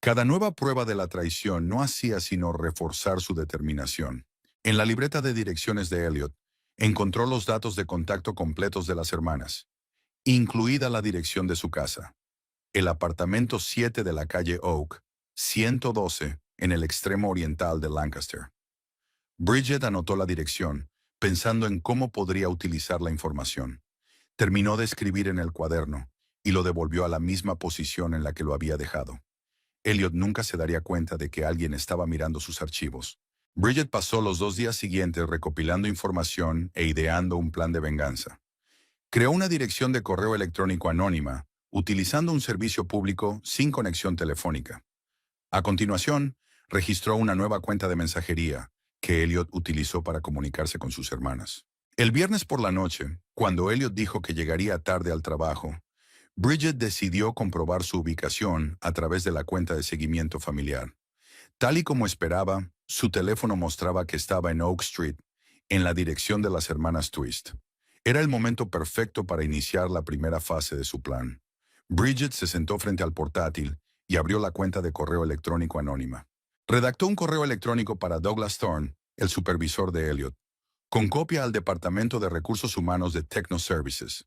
[SPEAKER 1] Cada nueva prueba de la traición no hacía sino reforzar su determinación. En la libreta de direcciones de Elliot, encontró los datos de contacto completos de las hermanas, incluida la dirección de su casa. El apartamento 7 de la calle Oak, 112, en el extremo oriental de Lancaster. Bridget anotó la dirección, pensando en cómo podría utilizar la información. Terminó de escribir en el cuaderno y lo devolvió a la misma posición en la que lo había dejado. Elliot nunca se daría cuenta de que alguien estaba mirando sus archivos. Bridget pasó los 2 días siguientes recopilando información e ideando un plan de venganza. Creó una dirección de correo electrónico anónima, utilizando un servicio público sin conexión telefónica. A continuación, registró una nueva cuenta de mensajería que Elliot utilizó para comunicarse con sus hermanas. El viernes por la noche, cuando Elliot dijo que llegaría tarde al trabajo, Bridget decidió comprobar su ubicación a través de la cuenta de seguimiento familiar. Tal y como esperaba, su teléfono mostraba que estaba en Oak Street, en la dirección de las hermanas Twist. Era el momento perfecto para iniciar la primera fase de su plan. Bridget se sentó frente al portátil y abrió la cuenta de correo electrónico anónima. Redactó un correo electrónico para Douglas Thorne, el supervisor de Elliot, con copia al Departamento de Recursos Humanos de Techno Services.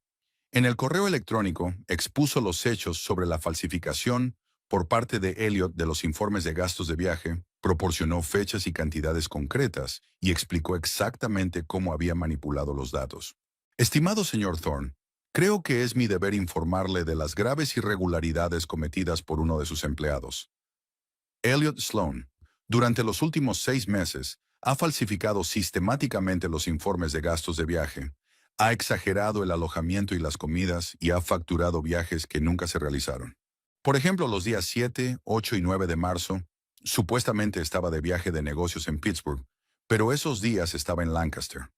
[SPEAKER 1] En el correo electrónico expuso los hechos sobre la falsificación por parte de Elliot de los informes de gastos de viaje, proporcionó fechas y cantidades concretas y explicó exactamente cómo había manipulado los datos. Estimado señor Thorne, creo que es mi deber informarle de las graves irregularidades cometidas por uno de sus empleados. Elliot Sloan, durante los últimos 6 meses, ha falsificado sistemáticamente los informes de gastos de viaje, ha exagerado el alojamiento y las comidas y ha facturado viajes que nunca se realizaron. Por ejemplo, los días 7, 8 y 9 de marzo, supuestamente estaba de viaje de negocios en Pittsburgh, pero esos días estaba en Lancaster.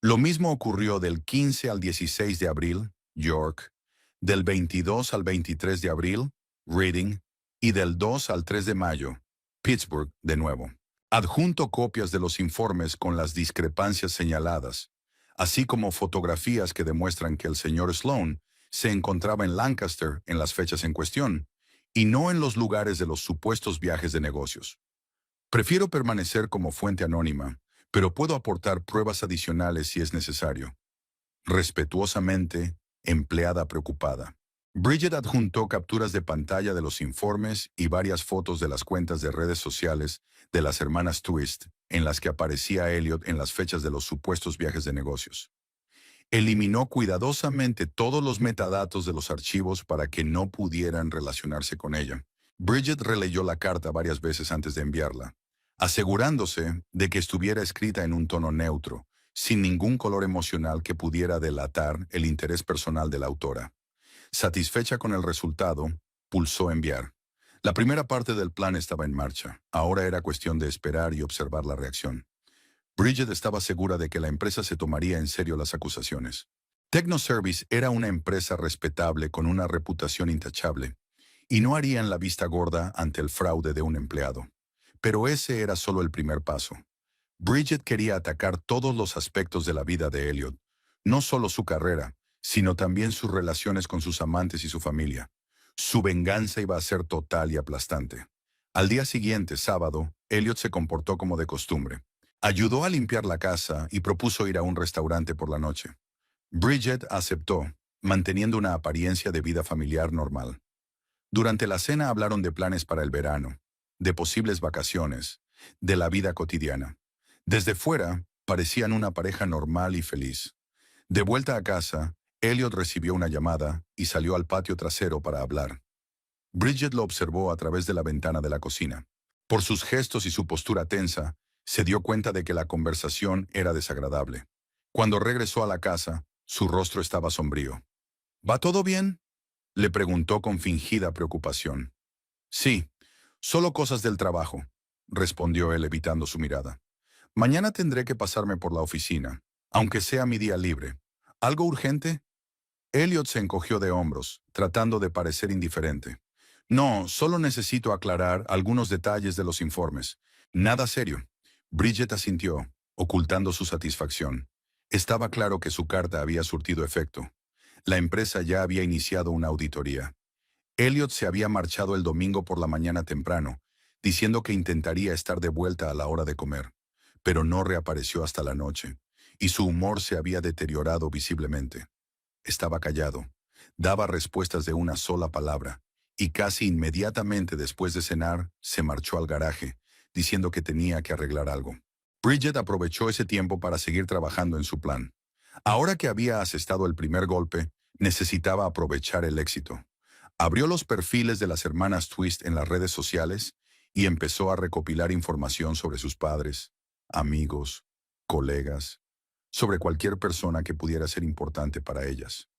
[SPEAKER 1] Lo mismo ocurrió del 15 al 16 de abril, York, del 22 al 23 de abril, Reading, y del 2 al 3 de mayo, Pittsburgh de nuevo. Adjunto copias de los informes con las discrepancias señaladas, así como fotografías que demuestran que el señor Sloan se encontraba en Lancaster en las fechas en cuestión, y no en los lugares de los supuestos viajes de negocios. Prefiero permanecer como fuente anónima, pero puedo aportar pruebas adicionales si es necesario. Respetuosamente, empleada preocupada. Bridget adjuntó capturas de pantalla de los informes y varias fotos de las cuentas de redes sociales de las hermanas Twist, en las que aparecía Elliot en las fechas de los supuestos viajes de negocios. Eliminó cuidadosamente todos los metadatos de los archivos para que no pudieran relacionarse con ella. Bridget releyó la carta varias veces antes de enviarla, asegurándose de que estuviera escrita en un tono neutro, sin ningún color emocional que pudiera delatar el interés personal de la autora. Satisfecha con el resultado, pulsó enviar. La primera parte del plan estaba en marcha. Ahora era cuestión de esperar y observar la reacción. Bridget estaba segura de que la empresa se tomaría en serio las acusaciones. Technoservice era una empresa respetable con una reputación intachable, y no harían la vista gorda ante el fraude de un empleado. Pero ese era solo el primer paso. Bridget quería atacar todos los aspectos de la vida de Elliot, no solo su carrera, sino también sus relaciones con sus amantes y su familia. Su venganza iba a ser total y aplastante. Al día siguiente, sábado, Elliot se comportó como de costumbre. Ayudó a limpiar la casa y propuso ir a un restaurante por la noche. Bridget aceptó, manteniendo una apariencia de vida familiar normal. Durante la cena hablaron de planes para el verano, de posibles vacaciones, de la vida cotidiana. Desde fuera, parecían una pareja normal y feliz. De vuelta a casa, Elliot recibió una llamada y salió al patio trasero para hablar. Bridget lo observó a través de la ventana de la cocina. Por sus gestos y su postura tensa, se dio cuenta de que la conversación era desagradable. Cuando regresó a la casa, su rostro estaba sombrío. ¿Va todo bien?, le preguntó con fingida preocupación. Sí, solo cosas del trabajo, respondió él evitando su mirada. Mañana tendré que pasarme por la oficina, aunque sea mi día libre. ¿Algo urgente? Elliot se encogió de hombros, tratando de parecer indiferente. No, solo necesito aclarar algunos detalles de los informes. Nada serio. Bridget asintió, ocultando su satisfacción. Estaba claro que su carta había surtido efecto. La empresa ya había iniciado una auditoría. Elliot se había marchado el domingo por la mañana temprano, diciendo que intentaría estar de vuelta a la hora de comer, pero no reapareció hasta la noche, y su humor se había deteriorado visiblemente. Estaba callado, daba respuestas de una sola palabra, y casi inmediatamente después de cenar, se marchó al garaje, diciendo que tenía que arreglar algo. Bridget aprovechó ese tiempo para seguir trabajando en su plan. Ahora que había asestado el primer golpe, necesitaba aprovechar el éxito. Abrió los perfiles de las hermanas Twist en las redes sociales y empezó a recopilar información sobre sus padres, amigos, colegas, sobre cualquier persona que pudiera ser importante para ellas.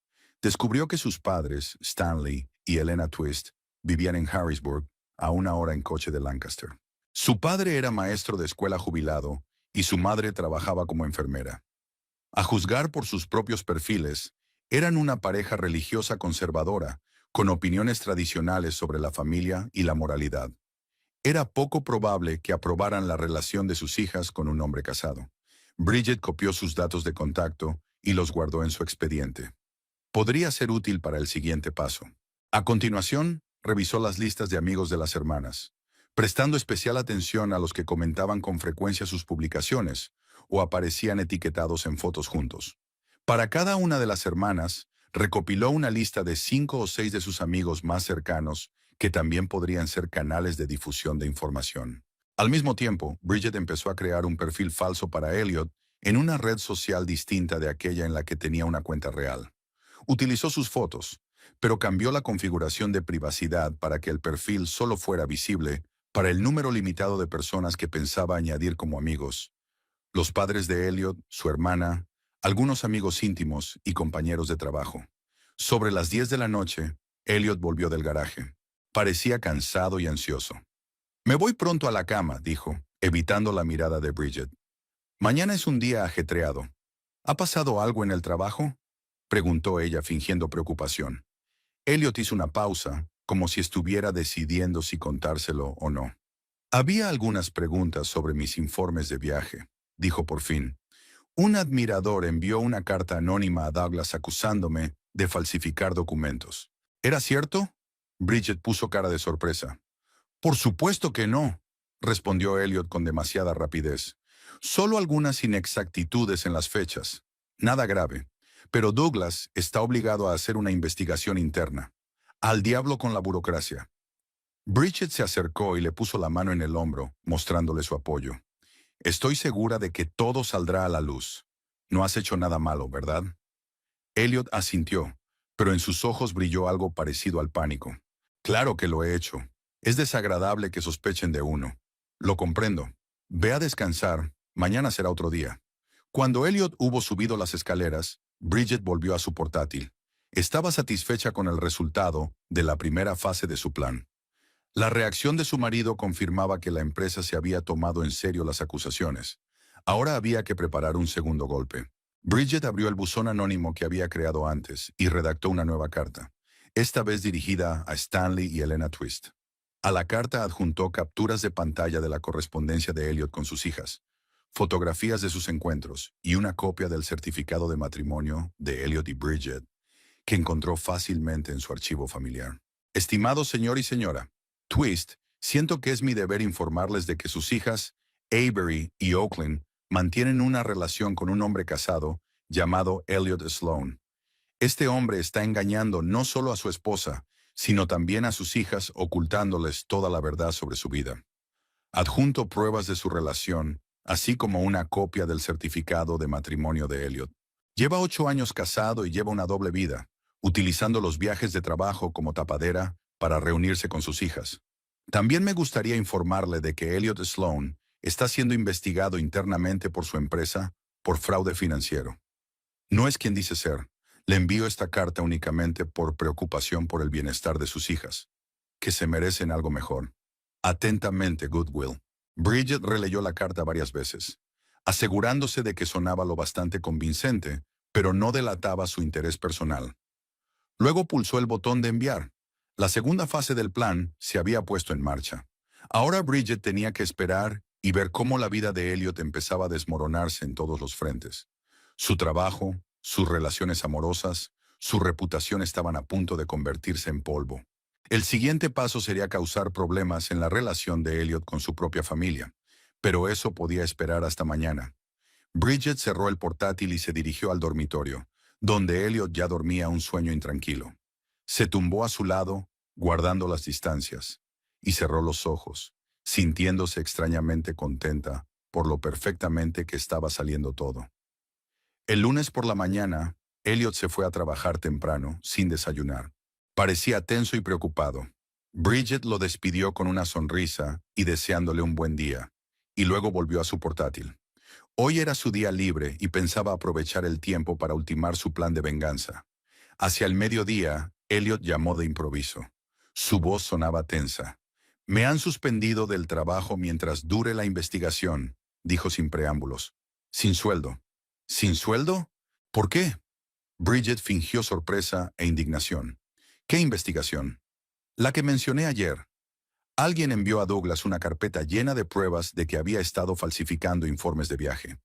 [SPEAKER 1] Descubrió que sus padres, Stanley y Elena Twist, vivían en Harrisburg, a una hora en coche de Lancaster. Su padre era maestro de escuela jubilado y su madre trabajaba como enfermera. A juzgar por sus propios perfiles, eran una pareja religiosa conservadora, con opiniones tradicionales sobre la familia y la moralidad. Era poco probable que aprobaran la relación de sus hijas con un hombre casado. Bridget copió sus datos de contacto y los guardó en su expediente. Podría ser útil para el siguiente paso. A continuación, revisó las listas de amigos de las hermanas, prestando especial atención a los que comentaban con frecuencia sus publicaciones o aparecían etiquetados en fotos juntos. Para cada una de las hermanas, recopiló una lista de 5 o 6 de sus amigos más cercanos que también podrían ser canales de difusión de información. Al mismo tiempo, Bridget empezó a crear un perfil falso para Elliot en una red social distinta de aquella en la que tenía una cuenta real. Utilizó sus fotos, pero cambió la configuración de privacidad para que el perfil solo fuera visible para el número limitado de personas que pensaba añadir como amigos: los padres de Elliot, su hermana, algunos amigos íntimos y compañeros de trabajo. Sobre las 10 de la noche, Elliot volvió del garaje. Parecía cansado y ansioso. Me voy pronto a la cama, dijo, evitando la mirada de Bridget. Mañana es un día ajetreado. ¿Ha pasado algo en el trabajo?, preguntó ella fingiendo preocupación. Elliot hizo una pausa, como si estuviera decidiendo si contárselo o no. Había algunas preguntas sobre mis informes de viaje, dijo por fin. Un admirador envió una carta anónima a Douglas acusándome de falsificar documentos. ¿Era cierto? Bridget puso cara de sorpresa. Por supuesto que no, respondió Elliot con demasiada rapidez. Solo algunas inexactitudes en las fechas. Nada grave. Pero Douglas está obligado a hacer una investigación interna. Al diablo con la burocracia. Bridget se acercó y le puso la mano en el hombro, mostrándole su apoyo. Estoy segura de que todo saldrá a la luz. No has hecho nada malo, ¿verdad? Elliot asintió, pero en sus ojos brilló algo parecido al pánico. Claro que lo he hecho. Es desagradable que sospechen de uno. Lo comprendo. Ve a descansar. Mañana será otro día. Cuando Elliot hubo subido las escaleras, Bridget volvió a su portátil. Estaba satisfecha con el resultado de la primera fase de su plan. La reacción de su marido confirmaba que la empresa se había tomado en serio las acusaciones. Ahora había que preparar un segundo golpe. Bridget abrió el buzón anónimo que había creado antes y redactó una nueva carta, esta vez dirigida a Stanley y Elena Twist. A la carta adjuntó capturas de pantalla de la correspondencia de Elliot con sus hijas, fotografías de sus encuentros y una copia del certificado de matrimonio de Elliot y Bridget, que encontró fácilmente en su archivo familiar. Estimado señor y señora Twist, siento que es mi deber informarles de que sus hijas, Avery y Oakland, mantienen una relación con un hombre casado llamado Elliot Sloan. Este hombre está engañando no solo a su esposa, sino también a sus hijas, ocultándoles toda la verdad sobre su vida. Adjunto pruebas de su relación, así como una copia del certificado de matrimonio de Elliot. Lleva 8 años casado y lleva una doble vida, utilizando los viajes de trabajo como tapadera para reunirse con sus hijas. También me gustaría informarle de que Elliot Sloan está siendo investigado internamente por su empresa por fraude financiero. No es quien dice ser. Le envío esta carta únicamente por preocupación por el bienestar de sus hijas, que se merecen algo mejor. Atentamente, Goodwill. Bridget releyó la carta varias veces, asegurándose de que sonaba lo bastante convincente, pero no delataba su interés personal. Luego pulsó el botón de enviar. La segunda fase del plan se había puesto en marcha. Ahora Bridget tenía que esperar y ver cómo la vida de Elliot empezaba a desmoronarse en todos los frentes. Su trabajo, sus relaciones amorosas, su reputación estaban a punto de convertirse en polvo. El siguiente paso sería causar problemas en la relación de Elliot con su propia familia, pero eso podía esperar hasta mañana. Bridget cerró el portátil y se dirigió al dormitorio, donde Elliot ya dormía un sueño intranquilo. Se tumbó a su lado, guardando las distancias, y cerró los ojos, sintiéndose extrañamente contenta por lo perfectamente que estaba saliendo todo. El lunes por la mañana, Elliot se fue a trabajar temprano, sin desayunar. Parecía tenso y preocupado. Bridget lo despidió con una sonrisa y deseándole un buen día, y luego volvió a su portátil. Hoy era su día libre y pensaba aprovechar el tiempo para ultimar su plan de venganza. Hacia el mediodía, Elliot llamó de improviso. Su voz sonaba tensa. «Me han suspendido del trabajo mientras dure la investigación», dijo sin preámbulos. «Sin sueldo». ¿Sin sueldo? ¿Por qué? Bridget fingió sorpresa e indignación. ¿Qué investigación? La que mencioné ayer. Alguien envió a Douglas una carpeta llena de pruebas de que había estado falsificando informes de viaje.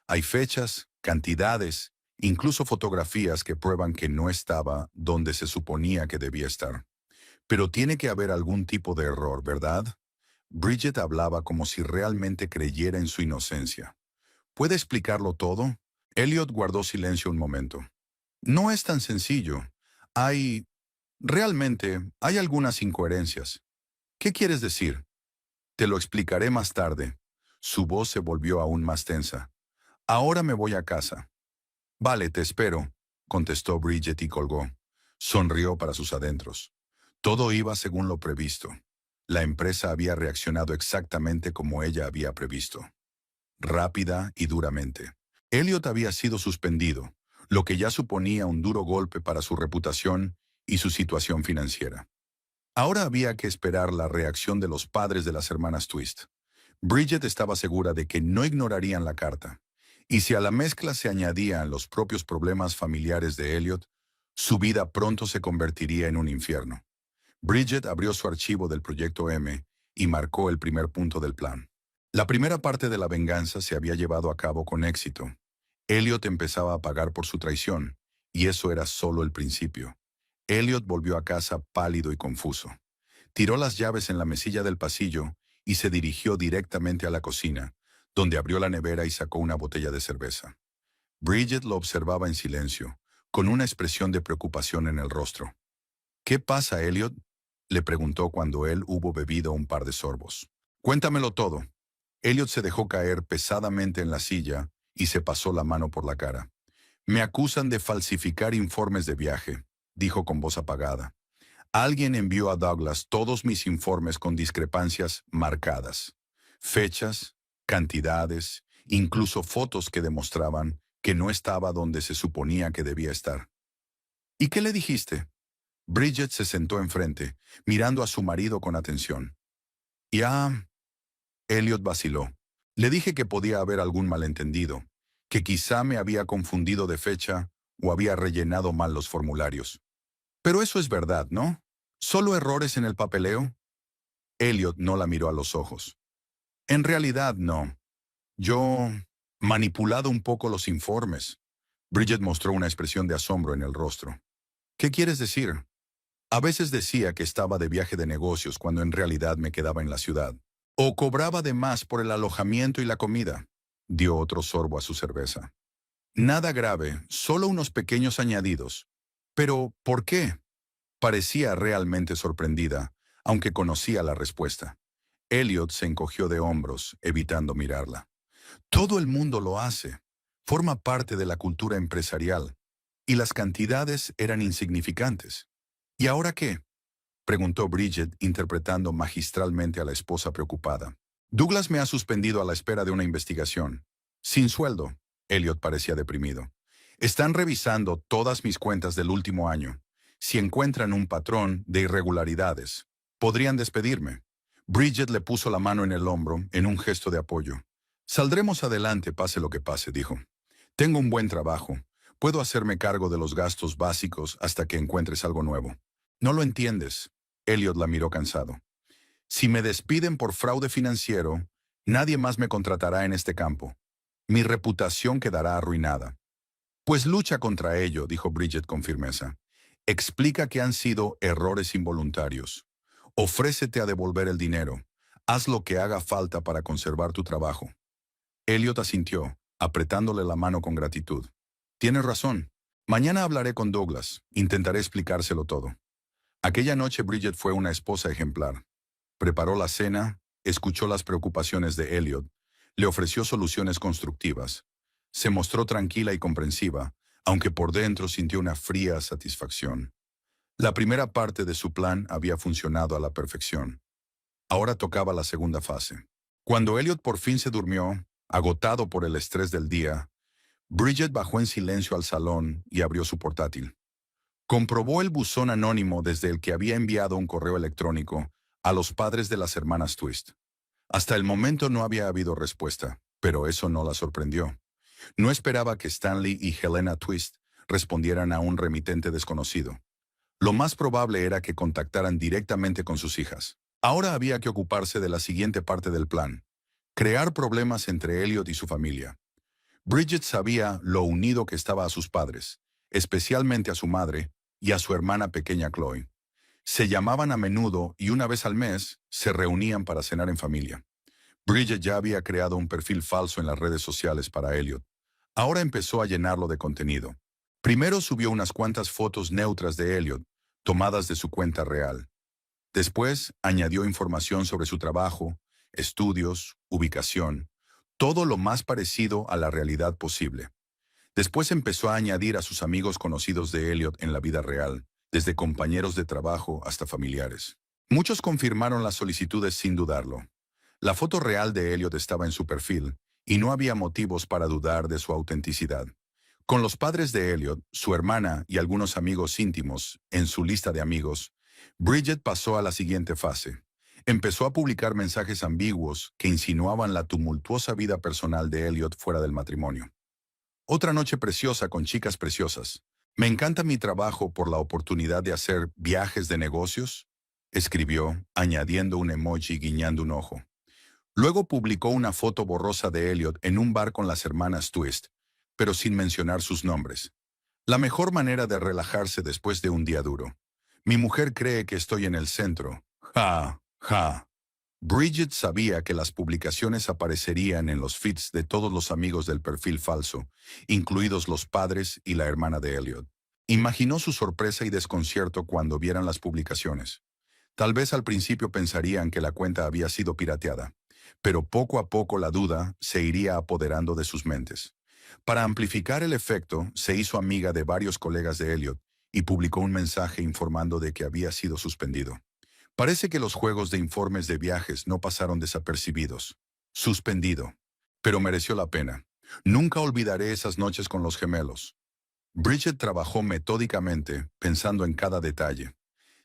[SPEAKER 1] Hay fechas, cantidades, incluso fotografías que prueban que no estaba donde se suponía que debía estar. Pero tiene que haber algún tipo de error, ¿verdad? Bridget hablaba como si realmente creyera en su inocencia. ¿Puede explicarlo todo? Elliot guardó silencio un momento. No es tan sencillo. Realmente, hay algunas incoherencias. ¿Qué quieres decir? Te lo explicaré más tarde. Su voz se volvió aún más tensa. Ahora me voy a casa. Vale, te espero, contestó Bridget y colgó. Sonrió para sus adentros. Todo iba según lo previsto. La empresa había reaccionado exactamente como ella había previsto. Rápida y duramente. Elliot había sido suspendido, lo que ya suponía un duro golpe para su reputación y su situación financiera. Ahora había que esperar la reacción de los padres de las hermanas Twist. Bridget estaba segura de que no ignorarían la carta, y si a la mezcla se añadían los propios problemas familiares de Elliot, su vida pronto se convertiría en un infierno. Bridget abrió su archivo del Proyecto M y marcó el primer punto del plan. La primera parte de la venganza se había llevado a cabo con éxito. Elliot empezaba a pagar por su traición, y eso era solo el principio. Elliot volvió a casa pálido y confuso. Tiró las llaves en la mesilla del pasillo y se dirigió directamente a la cocina, donde abrió la nevera y sacó una botella de cerveza. Bridget lo observaba en silencio, con una expresión de preocupación en el rostro. «¿Qué pasa, Elliot?», le preguntó cuando él hubo bebido un par de sorbos. «Cuéntamelo todo». Elliot se dejó caer pesadamente en la silla y se pasó la mano por la cara. «Me acusan de falsificar informes de viaje», dijo con voz apagada. «Alguien envió a Douglas todos mis informes con discrepancias marcadas. Fechas, cantidades, incluso fotos que demostraban que no estaba donde se suponía que debía estar». «¿Y qué le dijiste?». Bridget se sentó enfrente, mirando a su marido con atención. «Ya...». Elliot vaciló. «Le dije que podía haber algún malentendido, que quizá me había confundido de fecha o había rellenado mal los formularios. Pero eso es verdad, ¿no? ¿Solo errores en el papeleo?». Elliot no la miró a los ojos. «En realidad, no». Yo manipulado un poco los informes. Bridget mostró una expresión de asombro en el rostro. ¿Qué quieres decir? A veces decía que estaba de viaje de negocios cuando en realidad me quedaba en la ciudad. O cobraba de más por el alojamiento y la comida. Dio otro sorbo a su cerveza. Nada grave, solo unos pequeños añadidos. Pero, ¿por qué? Parecía realmente sorprendida, aunque conocía la respuesta. Elliot se encogió de hombros, evitando mirarla. Todo el mundo lo hace. Forma parte de la cultura empresarial. Y las cantidades eran insignificantes. ¿Y ahora qué? Preguntó Bridget, interpretando magistralmente a la esposa preocupada. Douglas me ha suspendido a la espera de una investigación. Sin sueldo. Elliot parecía deprimido. Están revisando todas mis cuentas del último año. Si encuentran un patrón de irregularidades, podrían despedirme. Bridget le puso la mano en el hombro en un gesto de apoyo. Saldremos adelante, pase lo que pase, dijo. Tengo un buen trabajo. Puedo hacerme cargo de los gastos básicos hasta que encuentres algo nuevo. No lo entiendes. Elliot la miró cansado. Si me despiden por fraude financiero, nadie más me contratará en este campo. Mi reputación quedará arruinada. Pues lucha contra ello, dijo Bridget con firmeza. Explica que han sido errores involuntarios. Ofrécete a devolver el dinero. Haz lo que haga falta para conservar tu trabajo. Elliot asintió, apretándole la mano con gratitud. Tienes razón. Mañana hablaré con Douglas. Intentaré explicárselo todo. Aquella noche Bridget fue una esposa ejemplar. Preparó la cena, escuchó las preocupaciones de Elliot, le ofreció soluciones constructivas. Se mostró tranquila y comprensiva, aunque por dentro sintió una fría satisfacción. La primera parte de su plan había funcionado a la perfección. Ahora tocaba la segunda fase. Cuando Elliot por fin se durmió, agotado por el estrés del día, Bridget bajó en silencio al salón y abrió su portátil. Comprobó el buzón anónimo desde el que había enviado un correo electrónico a los padres de las hermanas Twist. Hasta el momento no había habido respuesta, pero eso no la sorprendió. No esperaba que Stanley y Helena Twist respondieran a un remitente desconocido. Lo más probable era que contactaran directamente con sus hijas. Ahora había que ocuparse de la siguiente parte del plan: crear problemas entre Elliot y su familia. Bridget sabía lo unido que estaba a sus padres, especialmente a su madre y a su hermana pequeña Chloe. Se llamaban a menudo y una vez al mes se reunían para cenar en familia. Bridget ya había creado un perfil falso en las redes sociales para Elliot. Ahora empezó a llenarlo de contenido. Primero subió unas cuantas fotos neutras de Elliot, tomadas de su cuenta real. Después añadió información sobre su trabajo, estudios, ubicación, todo lo más parecido a la realidad posible. Después empezó a añadir a sus amigos conocidos de Elliot en la vida real, desde compañeros de trabajo hasta familiares. Muchos confirmaron las solicitudes sin dudarlo. La foto real de Elliot estaba en su perfil, y no había motivos para dudar de su autenticidad. Con los padres de Elliot, su hermana y algunos amigos íntimos en su lista de amigos, Bridget pasó a la siguiente fase. Empezó a publicar mensajes ambiguos que insinuaban la tumultuosa vida personal de Elliot fuera del matrimonio. Otra noche preciosa con chicas preciosas. Me encanta mi trabajo por la oportunidad de hacer viajes de negocios, escribió, añadiendo un emoji guiñando un ojo. Luego publicó una foto borrosa de Elliot en un bar con las hermanas Twist, pero sin mencionar sus nombres. La mejor manera de relajarse después de un día duro. Mi mujer cree que estoy en el centro. Ja, ja. Bridget sabía que las publicaciones aparecerían en los feeds de todos los amigos del perfil falso, incluidos los padres y la hermana de Elliot. Imaginó su sorpresa y desconcierto cuando vieran las publicaciones. Tal vez al principio pensarían que la cuenta había sido pirateada, pero poco a poco la duda se iría apoderando de sus mentes. Para amplificar el efecto, se hizo amiga de varios colegas de Elliot y publicó un mensaje informando de que había sido suspendido. Parece que los juegos de informes de viajes no pasaron desapercibidos. Suspendido. Pero mereció la pena. Nunca olvidaré esas noches con los gemelos. Bridget trabajó metódicamente, pensando en cada detalle.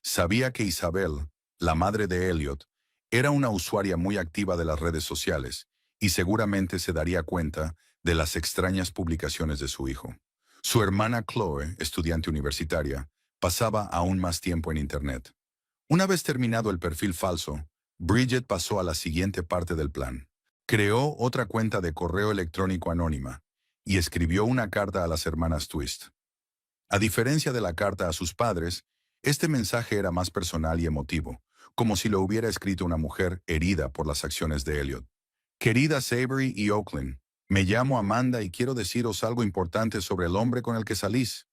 [SPEAKER 1] Sabía que Isabel, la madre de Elliot, era una usuaria muy activa de las redes sociales y seguramente se daría cuenta de las extrañas publicaciones de su hijo. Su hermana Chloe, estudiante universitaria, pasaba aún más tiempo en Internet. Una vez terminado el perfil falso, Bridget pasó a la siguiente parte del plan: Creó otra cuenta de correo electrónico anónima y escribió una carta a las hermanas Twist. A diferencia de la carta a sus padres, este mensaje era más personal y emotivo, como si lo hubiera escrito una mujer herida por las acciones de Elliot. Queridas Avery y Oakland, me llamo Amanda y quiero deciros algo importante sobre el hombre con el que salís,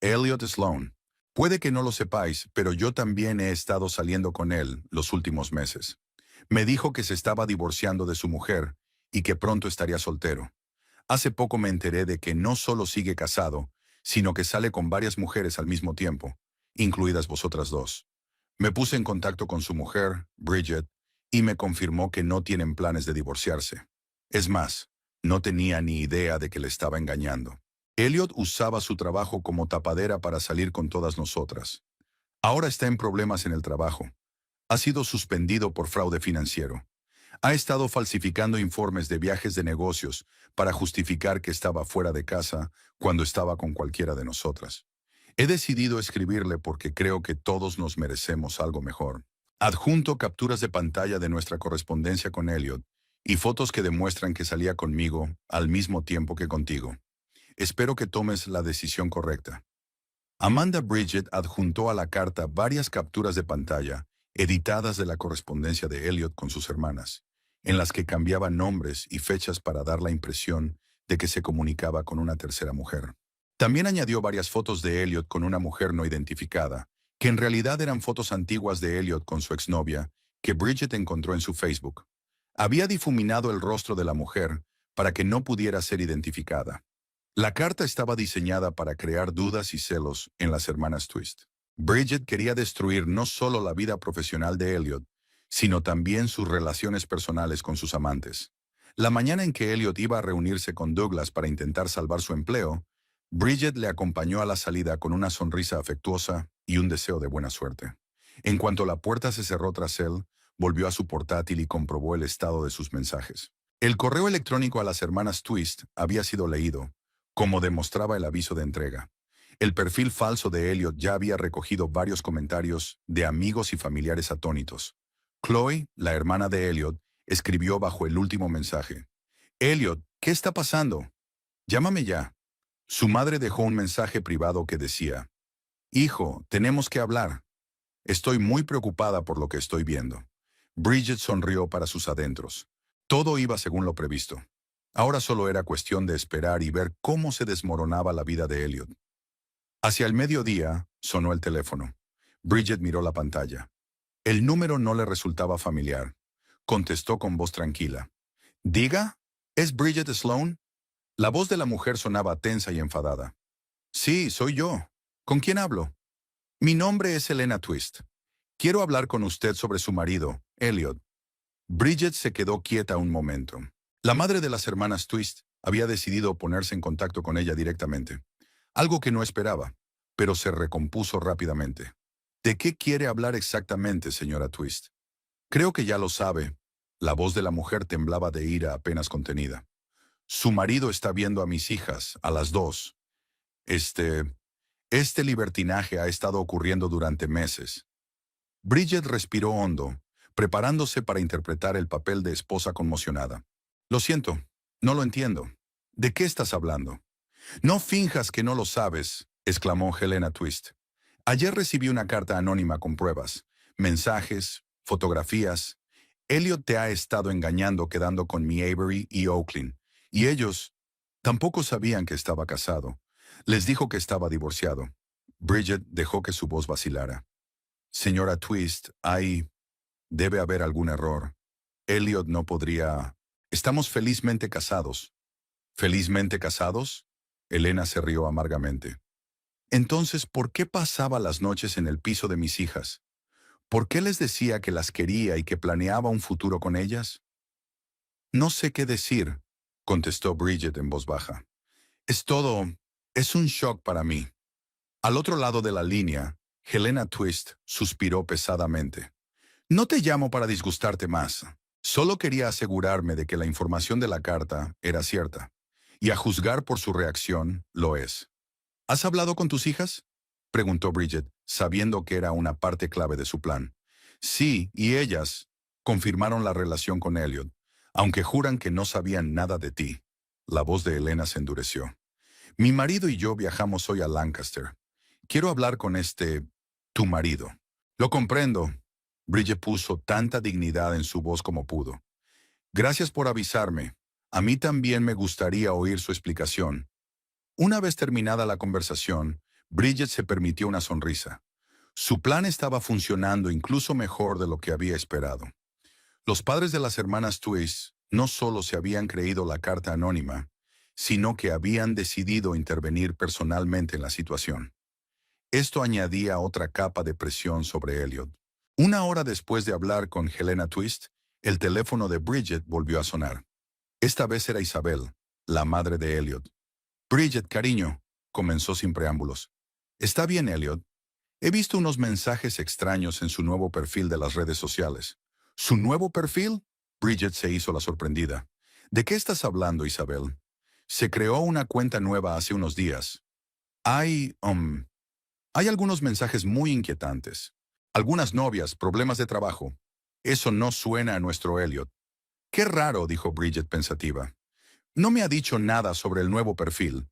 [SPEAKER 1] Elliot Sloan. Puede que no lo sepáis, pero yo también he estado saliendo con él los últimos meses. Me dijo que se estaba divorciando de su mujer y que pronto estaría soltero. Hace poco me enteré de que no solo sigue casado, sino que sale con varias mujeres al mismo tiempo, incluidas vosotras dos. Me puse en contacto con su mujer, Bridget, y me confirmó que no tienen planes de divorciarse. Es más, no tenía ni idea de que le estaba engañando. Elliot usaba su trabajo como tapadera para salir con todas nosotras. Ahora está en problemas en el trabajo. Ha sido suspendido por fraude financiero. Ha estado falsificando informes de viajes de negocios para justificar que estaba fuera de casa cuando estaba con cualquiera de nosotras. He decidido escribirle porque creo que todos nos merecemos algo mejor. Adjunto capturas de pantalla de nuestra correspondencia con Elliot y fotos que demuestran que salía conmigo al mismo tiempo que contigo. Espero que tomes la decisión correcta. Amanda Bridget adjuntó a la carta varias capturas de pantalla editadas de la correspondencia de Elliot con sus hermanas, en las que cambiaba nombres y fechas para dar la impresión de que se comunicaba con una tercera mujer. También añadió varias fotos de Elliot con una mujer no identificada, que en realidad eran fotos antiguas de Elliot con su exnovia, que Bridget encontró en su Facebook. Había difuminado el rostro de la mujer para que no pudiera ser identificada. La carta estaba diseñada para crear dudas y celos en las hermanas Twist. Bridget quería destruir no solo la vida profesional de Elliot, sino también sus relaciones personales con sus amantes. La mañana en que Elliot iba a reunirse con Douglas para intentar salvar su empleo, Bridget le acompañó a la salida con una sonrisa afectuosa y un deseo de buena suerte. En cuanto la puerta se cerró tras él, volvió a su portátil y comprobó el estado de sus mensajes. El correo electrónico a las hermanas Twist había sido leído, como demostraba el aviso de entrega. El perfil falso de Elliot ya había recogido varios comentarios de amigos y familiares atónitos. Chloe, la hermana de Elliot, escribió bajo el último mensaje: «Elliot, ¿qué está pasando? Llámame ya». Su madre dejó un mensaje privado que decía: «Hijo, tenemos que hablar. Estoy muy preocupada por lo que estoy viendo». Bridget sonrió para sus adentros. Todo iba según lo previsto. Ahora solo era cuestión de esperar y ver cómo se desmoronaba la vida de Elliot. Hacia el mediodía, sonó el teléfono. Bridget miró la pantalla. El número no le resultaba familiar. Contestó con voz tranquila. «Diga, ¿es Bridget Sloan?» La voz de la mujer sonaba tensa y enfadada. «Sí, soy yo. ¿Con quién hablo?» «Mi nombre es Helena Twist. Quiero hablar con usted sobre su marido, Elliot». Bridget se quedó quieta un momento. La madre de las hermanas Twist había decidido ponerse en contacto con ella directamente, algo que no esperaba, pero se recompuso rápidamente. «¿De qué quiere hablar exactamente, señora Twist?» «Creo que ya lo sabe». La voz de la mujer temblaba de ira apenas contenida. «Su marido está viendo a mis hijas, a las dos. Este libertinaje ha estado ocurriendo durante meses». Bridget respiró hondo, preparándose para interpretar el papel de esposa conmocionada. «Lo siento, no lo entiendo. ¿De qué estás hablando?» «No finjas que no lo sabes», exclamó Helena Twist. «Ayer recibí una carta anónima con pruebas, mensajes, fotografías. Elliot te ha estado engañando quedando con mi Avery y Oakland, y ellos tampoco sabían que estaba casado. Les dijo que estaba divorciado». Bridget dejó que su voz vacilara. «Señora Twist, debe haber algún error. Elliot no podría... Estamos felizmente casados». «¿Felizmente casados?» Helena se rió amargamente. «Entonces, ¿por qué pasaba las noches en el piso de mis hijas? ¿Por qué les decía que las quería y que planeaba un futuro con ellas?» «No sé qué decir», contestó Bridget en voz baja. Es un shock para mí». Al otro lado de la línea, Helena Twist suspiró pesadamente. «No te llamo para disgustarte más. Solo quería asegurarme de que la información de la carta era cierta. Y a juzgar por su reacción, lo es». «¿Has hablado con tus hijas?», preguntó Bridget, sabiendo que era una parte clave de su plan. «Sí, y ellas confirmaron la relación con Elliot. aunque juran que no sabían nada de ti. La voz de Elena se endureció. Mi marido y yo viajamos hoy a Lancaster. Quiero hablar con tu marido. Lo comprendo. Bridget puso tanta dignidad en su voz como pudo. Gracias por avisarme. A mí también me gustaría oír su explicación. Una vez terminada la conversación, Bridget se permitió una sonrisa. Su plan estaba funcionando incluso mejor de lo que había esperado. Los padres de las hermanas Twist no solo se habían creído la carta anónima, sino que habían decidido intervenir personalmente en la situación. Esto añadía otra capa de presión sobre Elliot. Una hora después de hablar con Helena Twist, el teléfono de Bridget volvió a sonar. Esta vez era Isabel, la madre de Elliot. Bridget, cariño, comenzó sin preámbulos. Está bien, Elliot. He visto unos mensajes extraños en su nuevo perfil de las redes sociales. ¿Su nuevo perfil? Bridget se hizo la sorprendida. ¿De qué estás hablando, Isabel? Se creó una cuenta nueva hace unos días. Hay algunos mensajes muy inquietantes. Algunas novias, problemas de trabajo. Eso no suena a nuestro Elliot. Qué raro, dijo Bridget pensativa. No me ha dicho nada sobre el nuevo perfil,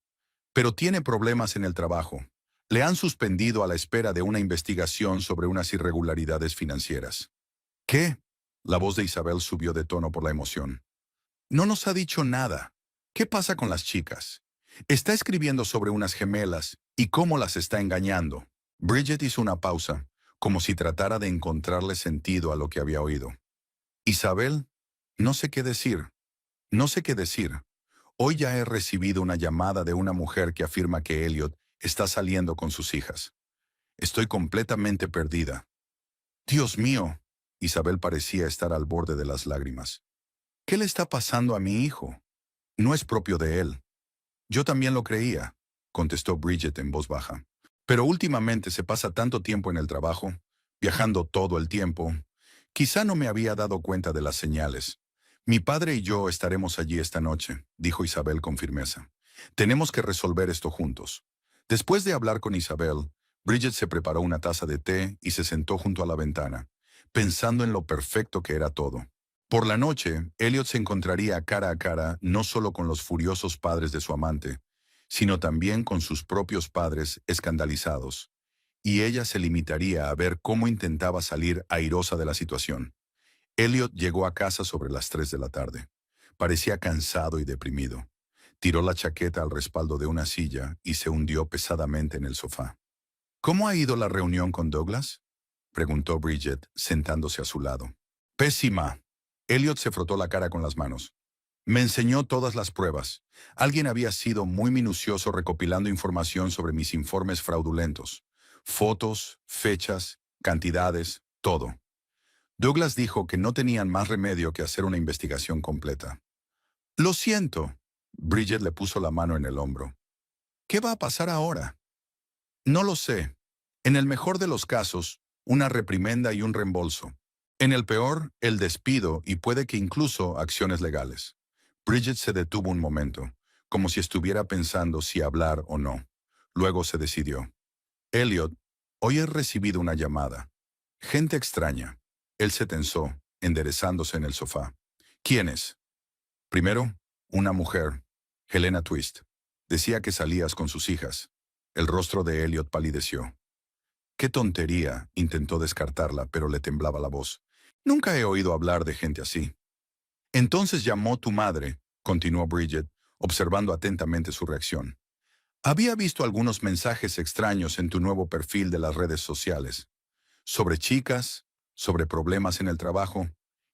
[SPEAKER 1] pero tiene problemas en el trabajo. Le han suspendido a la espera de una investigación sobre unas irregularidades financieras. ¿Qué? La voz de Isabel subió de tono por la emoción. No nos ha dicho nada. ¿Qué pasa con las chicas? Está escribiendo sobre unas gemelas y cómo las está engañando. Bridget hizo una pausa, como si tratara de encontrarle sentido a lo que había oído. Isabel, no sé qué decir. No sé qué decir. Hoy ya he recibido una llamada de una mujer que afirma que Elliot está saliendo con sus hijas. Estoy completamente perdida. Dios mío, Isabel parecía estar al borde de las lágrimas. ¿Qué le está pasando a mi hijo? No es propio de él. Yo también lo creía, contestó Bridget en voz baja. Pero últimamente se pasa tanto tiempo en el trabajo, viajando todo el tiempo. Quizá no me había dado cuenta de las señales. Mi padre y yo estaremos allí esta noche, dijo Isabel con firmeza. Tenemos que resolver esto juntos. Después de hablar con Isabel, Bridget se preparó una taza de té y se sentó junto a la ventana, pensando en lo perfecto que era todo. Por la noche, Elliot se encontraría cara a cara no solo con los furiosos padres de su amante, sino también con sus propios padres escandalizados, y ella se limitaría a ver cómo intentaba salir airosa de la situación. Elliot llegó a casa sobre las 3 de la tarde. Parecía cansado y deprimido. Tiró la chaqueta al respaldo de una silla y se hundió pesadamente en el sofá. ¿Cómo ha ido la reunión con Douglas?, preguntó Bridget, sentándose a su lado. Pésima. Elliot se frotó la cara con las manos. Me enseñó todas las pruebas. Alguien había sido muy minucioso recopilando información sobre mis informes fraudulentos. Fotos, fechas, cantidades, todo. Douglas dijo que no tenían más remedio que hacer una investigación completa. Lo siento. Bridget le puso la mano en el hombro. ¿Qué va a pasar ahora? No lo sé. En el mejor de los casos, una reprimenda y un reembolso. En el peor, el despido y puede que incluso acciones legales. Bridget se detuvo un momento, como si estuviera pensando si hablar o no. Luego se decidió. Elliot, hoy he recibido una llamada. Gente extraña. Él se tensó, enderezándose en el sofá. ¿Quién es? Primero, una mujer, Helena Twist. Decía que salías con sus hijas. El rostro de Elliot palideció. Qué tontería, intentó descartarla, pero le temblaba la voz. Nunca he oído hablar de gente así. Entonces llamó tu madre, continuó Bridget, observando atentamente su reacción. Había visto algunos mensajes extraños en tu nuevo perfil de las redes sociales. Sobre chicas, sobre problemas en el trabajo.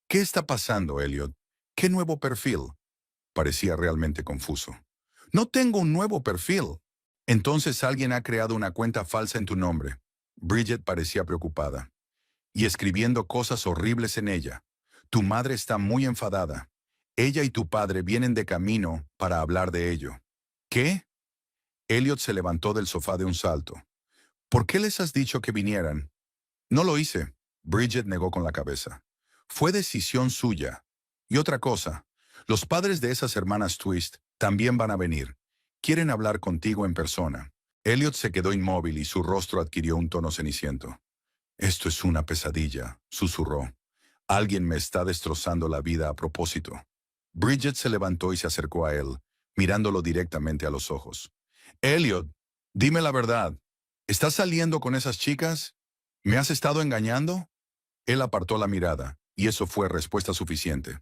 [SPEAKER 1] ¿Qué está pasando, Elliot? ¿Qué nuevo perfil? Parecía realmente confuso. No tengo un nuevo perfil. Entonces alguien ha creado una cuenta falsa en tu nombre. Bridget parecía preocupada. Y escribiendo cosas horribles en ella. Tu madre está muy enfadada. Ella y tu padre vienen de camino para hablar de ello. ¿Qué? Elliot se levantó del sofá de un salto. ¿Por qué les has dicho que vinieran? No lo hice. Bridget negó con la cabeza. Fue decisión suya. Y otra cosa, los padres de esas hermanas Twist también van a venir. Quieren hablar contigo en persona. Elliot se quedó inmóvil y su rostro adquirió un tono ceniciento. Esto es una pesadilla, susurró. Alguien me está destrozando la vida a propósito. Bridget se levantó y se acercó a él, mirándolo directamente a los ojos. Elliot, dime la verdad. ¿Estás saliendo con esas chicas? ¿Me has estado engañando? Él apartó la mirada, y eso fue respuesta suficiente.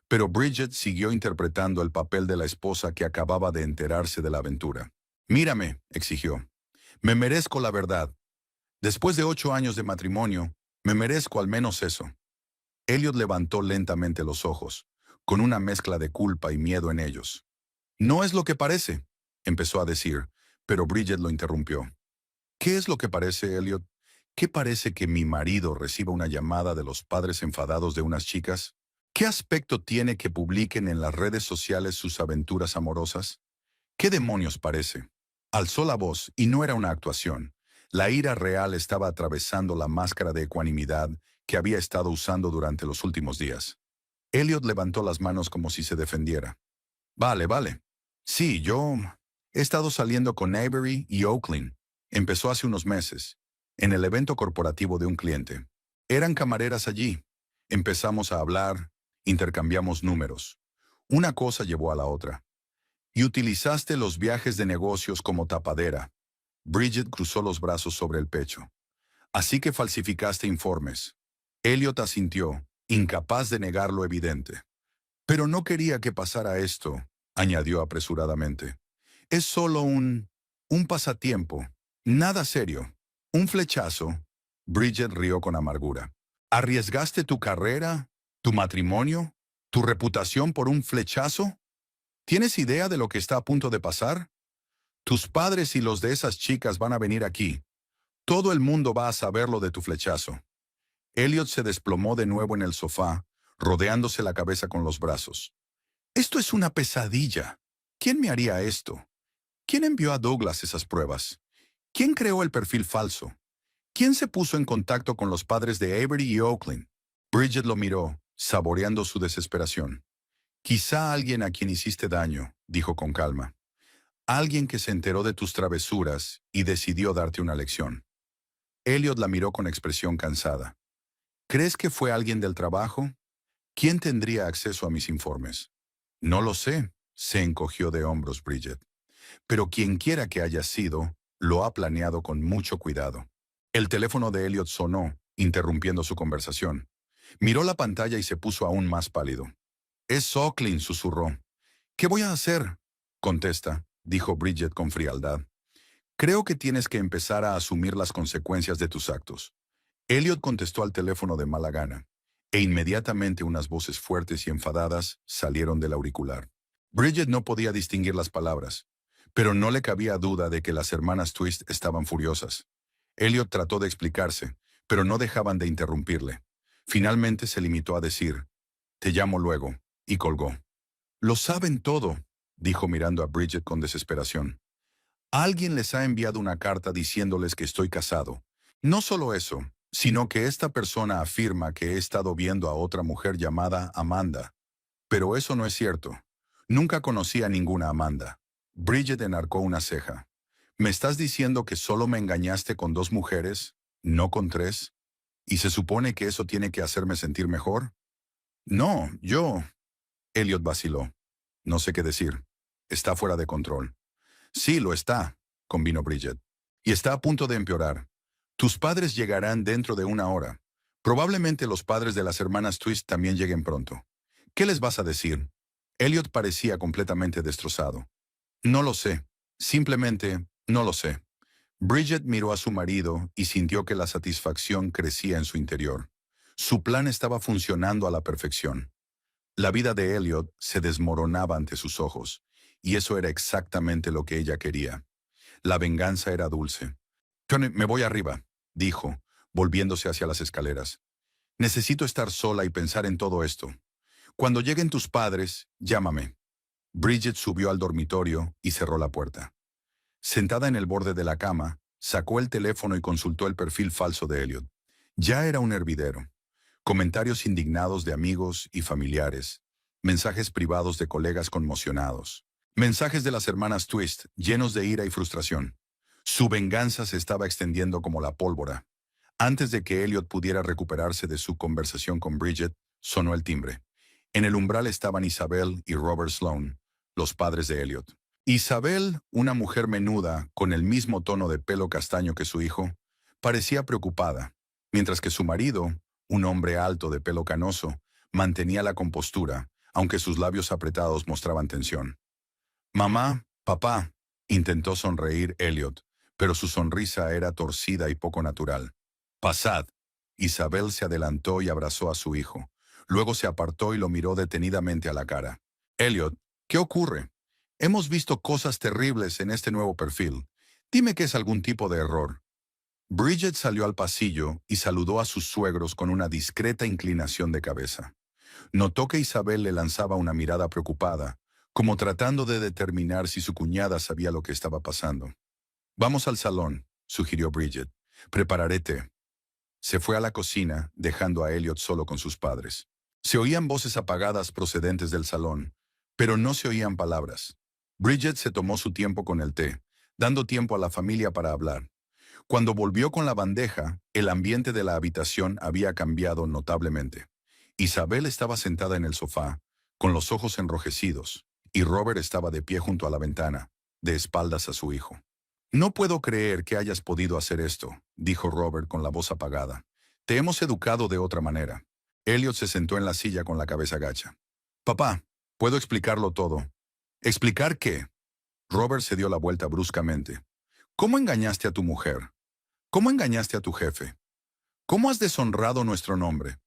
[SPEAKER 1] Pero Bridget siguió interpretando el papel de la esposa que acababa de enterarse de la aventura. Mírame, exigió. Me merezco la verdad. Después de 8 años de matrimonio, me merezco al menos eso. Elliot levantó lentamente los ojos, con una mezcla de culpa y miedo en ellos. No es lo que parece, empezó a decir, pero Bridget lo interrumpió. ¿Qué es lo que parece, Elliot? ¿Qué parece que mi marido reciba una llamada de los padres enfadados de unas chicas? ¿Qué aspecto tiene que publiquen en las redes sociales sus aventuras amorosas? ¿Qué demonios parece? Alzó la voz y no era una actuación. La ira real estaba atravesando la máscara de ecuanimidad que había estado usando durante los últimos días. Elliot levantó las manos como si se defendiera. Vale, vale. Sí, yo he estado saliendo con Avery y Oakland. Empezó hace unos meses, en el evento corporativo de un cliente. Eran camareras allí. Empezamos a hablar, intercambiamos números. Una cosa llevó a la otra. Y utilizaste los viajes de negocios como tapadera. Bridget cruzó los brazos sobre el pecho. Así que falsificaste informes. Elliot asintió, incapaz de negar lo evidente. Pero no quería que pasara esto, añadió apresuradamente. Es solo un pasatiempo. Nada serio. Un flechazo. Bridget rió con amargura. ¿Arriesgaste tu carrera, tu matrimonio, tu reputación por un flechazo? ¿Tienes idea de lo que está a punto de pasar? Tus padres y los de esas chicas van a venir aquí. Todo el mundo va a saber lo de tu flechazo. Elliot se desplomó de nuevo en el sofá, rodeándose la cabeza con los brazos. Esto es una pesadilla. ¿Quién me haría esto? ¿Quién envió a Douglas esas pruebas? ¿Quién creó el perfil falso? ¿Quién se puso en contacto con los padres de Avery y Oakland? Bridget lo miró, saboreando su desesperación. Quizá alguien a quien hiciste daño, dijo con calma. Alguien que se enteró de tus travesuras y decidió darte una lección. Elliot la miró con expresión cansada. ¿Crees que fue alguien del trabajo? ¿Quién tendría acceso a mis informes? No lo sé, se encogió de hombros Bridget. Pero quien quiera que haya sido, lo ha planeado con mucho cuidado. El teléfono de Elliot sonó, interrumpiendo su conversación. Miró la pantalla y se puso aún más pálido. Es Oakland, susurró. ¿Qué voy a hacer? Contesta, dijo Bridget con frialdad. Creo que tienes que empezar a asumir las consecuencias de tus actos. Elliot contestó al teléfono de mala gana, e inmediatamente unas voces fuertes y enfadadas salieron del auricular. Bridget no podía distinguir las palabras, pero no le cabía duda de que las hermanas Twist estaban furiosas. Elliot trató de explicarse, pero no dejaban de interrumpirle. Finalmente se limitó a decir, «Te llamo luego», y colgó. «Lo saben todo», dijo mirando a Bridget con desesperación. «Alguien les ha enviado una carta diciéndoles que estoy casado. No solo eso, sino que esta persona afirma que he estado viendo a otra mujer llamada Amanda. Pero eso no es cierto. Nunca conocí a ninguna Amanda». Bridget enarcó una ceja. «¿Me estás diciendo que solo me engañaste con 2 mujeres, no con 3? ¿Y se supone que eso tiene que hacerme sentir mejor?» «No, yo...» Elliot vaciló. «No sé qué decir. Está fuera de control». «Sí, lo está», convino Bridget. «Y está a punto de empeorar. Tus padres llegarán dentro de 1 hora. Probablemente los padres de las hermanas Twist también lleguen pronto. ¿Qué les vas a decir?» Elliot parecía completamente destrozado. «No lo sé. Simplemente, no lo sé». Bridget miró a su marido y sintió que la satisfacción crecía en su interior. Su plan estaba funcionando a la perfección. La vida de Elliot se desmoronaba ante sus ojos, y eso era exactamente lo que ella quería. La venganza era dulce. «Tony, me voy arriba», dijo, volviéndose hacia las escaleras. «Necesito estar sola y pensar en todo esto. Cuando lleguen tus padres, llámame». Bridget subió al dormitorio y cerró la puerta. Sentada en el borde de la cama, sacó el teléfono y consultó el perfil falso de Elliot. Ya era un hervidero. Comentarios indignados de amigos y familiares. Mensajes privados de colegas conmocionados. Mensajes de las hermanas Twist, llenos de ira y frustración. Su venganza se estaba extendiendo como la pólvora. Antes de que Elliot pudiera recuperarse de su conversación con Bridget, sonó el timbre. En el umbral estaban Isabel y Robert Sloan, los padres de Elliot. Isabel, una mujer menuda, con el mismo tono de pelo castaño que su hijo, parecía preocupada, mientras que su marido, un hombre alto de pelo canoso, mantenía la compostura, aunque sus labios apretados mostraban tensión. Mamá, papá, intentó sonreír Elliot, pero su sonrisa era torcida y poco natural. Pasad. Isabel se adelantó y abrazó a su hijo. Luego se apartó y lo miró detenidamente a la cara. Elliot, ¿qué ocurre? Hemos visto cosas terribles en este nuevo perfil. Dime que es algún tipo de error. Bridget salió al pasillo y saludó a sus suegros con una discreta inclinación de cabeza. Notó que Isabel le lanzaba una mirada preocupada, como tratando de determinar si su cuñada sabía lo que estaba pasando. Vamos al salón, sugirió Bridget. Prepararé té. Se fue a la cocina, dejando a Elliot solo con sus padres. Se oían voces apagadas procedentes del salón, pero no se oían palabras. Bridget se tomó su tiempo con el té, dando tiempo a la familia para hablar. Cuando volvió con la bandeja, el ambiente de la habitación había cambiado notablemente. Isabel estaba sentada en el sofá, con los ojos enrojecidos, y Robert estaba de pie junto a la ventana, de espaldas a su hijo. No puedo creer que hayas podido hacer esto, dijo Robert con la voz apagada. Te hemos educado de otra manera. Elliot se sentó en la silla con la cabeza gacha. Papá, puedo explicarlo todo. ¿Explicar qué? Robert se dio la vuelta bruscamente. ¿Cómo engañaste a tu mujer? ¿Cómo engañaste a tu jefe? ¿Cómo has deshonrado nuestro nombre?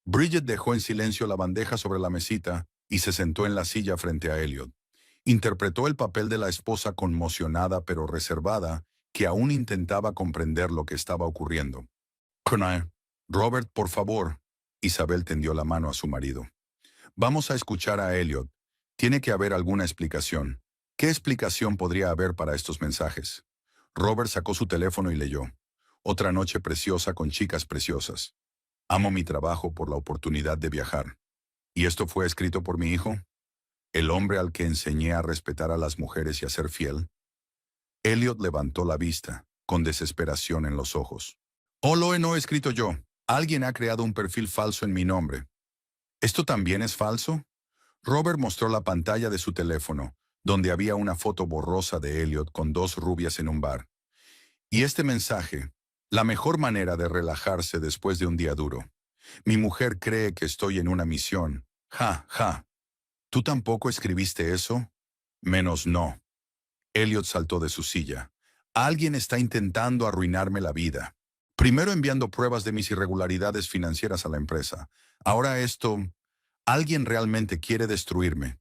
[SPEAKER 1] Bridget dejó en silencio la bandeja sobre la mesita y se sentó en la silla frente a Elliot. Interpretó el papel de la esposa conmocionada pero reservada, que aún intentaba comprender lo que estaba ocurriendo. Connie, Robert, por favor. Isabel tendió la mano a su marido. Vamos a escuchar a Elliot. Tiene que haber alguna explicación. ¿Qué explicación podría haber para estos mensajes? Robert sacó su teléfono y leyó. Otra noche preciosa con chicas preciosas. Amo mi trabajo por la oportunidad de viajar. ¿Y esto fue escrito por mi hijo? ¿El hombre al que enseñé a respetar a las mujeres y a ser fiel? Elliot levantó la vista, con desesperación en los ojos. Oh, lo he no escrito yo. Alguien ha creado un perfil falso en mi nombre. ¿Esto también es falso? Robert mostró la pantalla de su teléfono, donde había una foto borrosa de Elliot con dos rubias en un bar. Y este mensaje, la mejor manera de relajarse después de un día duro. Mi mujer cree que estoy en una misión. Ja, ja. ¿Tú tampoco escribiste eso? Menos no. Elliot saltó de su silla. Alguien está intentando arruinarme la vida. Primero enviando pruebas de mis irregularidades financieras a la empresa. Ahora esto... Alguien realmente quiere destruirme.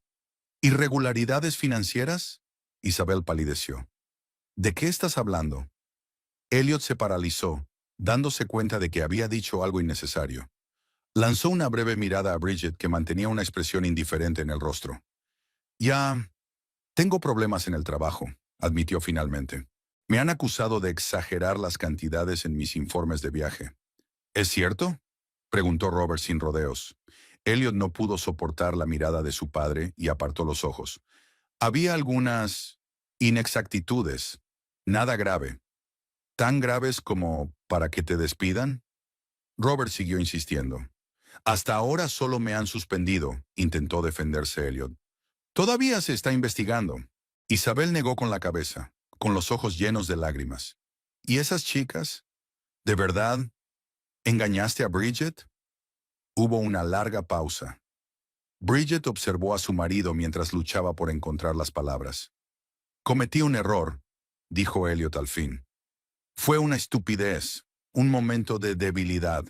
[SPEAKER 1] ¿Irregularidades financieras? Isabel palideció. ¿De qué estás hablando? Elliot se paralizó, dándose cuenta de que había dicho algo innecesario. Lanzó una breve mirada a Bridget, que mantenía una expresión indiferente en el rostro. Ya, tengo problemas en el trabajo, admitió finalmente. Me han acusado de exagerar las cantidades en mis informes de viaje. ¿Es cierto? Preguntó Robert sin rodeos. Elliot no pudo soportar la mirada de su padre y apartó los ojos. Había algunas inexactitudes, nada grave. ¿Tan graves como para que te despidan? Robert siguió insistiendo. Hasta ahora solo me han suspendido, intentó defenderse Elliot. Todavía se está investigando. Isabel negó con la cabeza, con los ojos llenos de lágrimas. ¿Y esas chicas? ¿De verdad? ¿Engañaste a Bridget? Hubo una larga pausa. Bridget observó a su marido mientras luchaba por encontrar las palabras. Cometí un error, dijo Elliot al fin. Fue una estupidez, un momento de debilidad.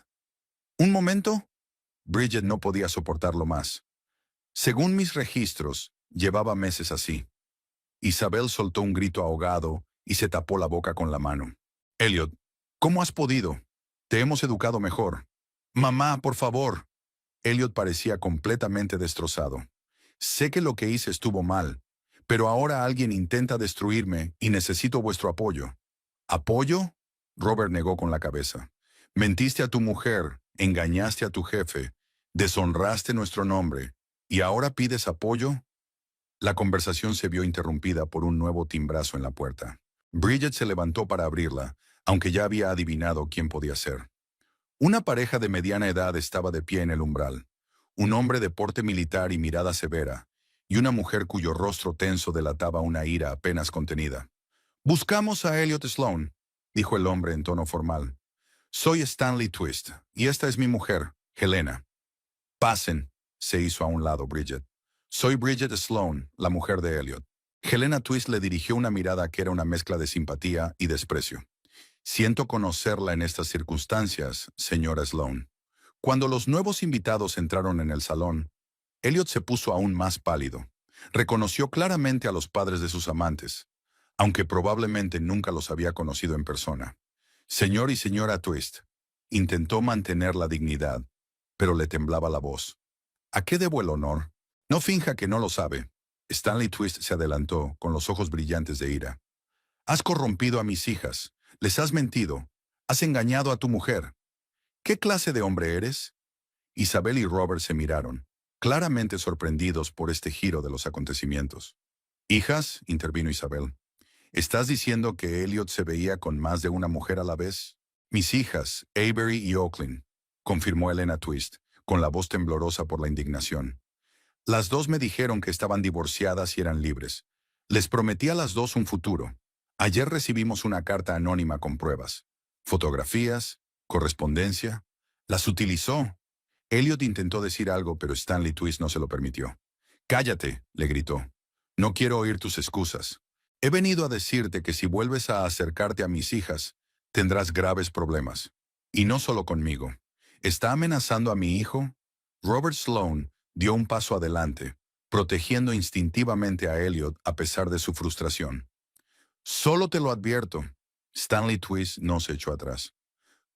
[SPEAKER 1] ¿Un momento? Bridget no podía soportarlo más. Según mis registros, llevaba meses así. Isabel soltó un grito ahogado y se tapó la boca con la mano. Elliot, ¿cómo has podido? Te hemos educado mejor. Mamá, por favor. Elliot parecía completamente destrozado. Sé que lo que hice estuvo mal, pero ahora alguien intenta destruirme y necesito vuestro apoyo. ¿Apoyo? Robert negó con la cabeza. Mentiste a tu mujer, engañaste a tu jefe, deshonraste nuestro nombre, ¿y ahora pides apoyo? La conversación se vio interrumpida por un nuevo timbrazo en la puerta. Bridget se levantó para abrirla, aunque ya había adivinado quién podía ser. Una pareja de mediana edad estaba de pie en el umbral. un hombre de porte militar y mirada severa, y una mujer cuyo rostro tenso delataba una ira apenas contenida. «Buscamos a Elliot Sloan», dijo el hombre en tono formal. «Soy Stanley Twist, y esta es mi mujer, Helena». «Pasen», se hizo a un lado Bridget. «Soy Bridget Sloan, la mujer de Elliot». Helena Twist le dirigió una mirada que era una mezcla de simpatía y desprecio. «Siento conocerla en estas circunstancias, señora Sloan». Cuando los nuevos invitados entraron en el salón, Elliot se puso aún más pálido. Reconoció claramente a los padres de sus amantes, aunque probablemente nunca los había conocido en persona. «Señor y señora Twist», intentó mantener la dignidad, pero le temblaba la voz. «¿A qué debo el honor?» «No finja que no lo sabe». Stanley Twist se adelantó, con los ojos brillantes de ira. «Has corrompido a mis hijas, les has mentido, has engañado a tu mujer. ¿Qué clase de hombre eres?» Isabel y Robert se miraron, claramente sorprendidos por este giro de los acontecimientos. «Hijas», intervino Isabel, «¿estás diciendo que Elliot se veía con más de una mujer a la vez?» «Mis hijas, Avery y Oaklyn», confirmó Helena Twist, con la voz temblorosa por la indignación. «Las dos me dijeron que estaban divorciadas y eran libres. Les prometí a las dos un futuro. Ayer recibimos una carta anónima con pruebas. Fotografías, correspondencia. Las utilizó». Elliot intentó decir algo, pero Stanley Twist no se lo permitió. «Cállate», le gritó. «No quiero oír tus excusas. He venido a decirte que si vuelves a acercarte a mis hijas, tendrás graves problemas. Y no solo conmigo. ¿Está amenazando a mi hijo?» Robert Sloan dio un paso adelante, protegiendo instintivamente a Elliot a pesar de su frustración. «Solo te lo advierto». Stanley Twist no se echó atrás.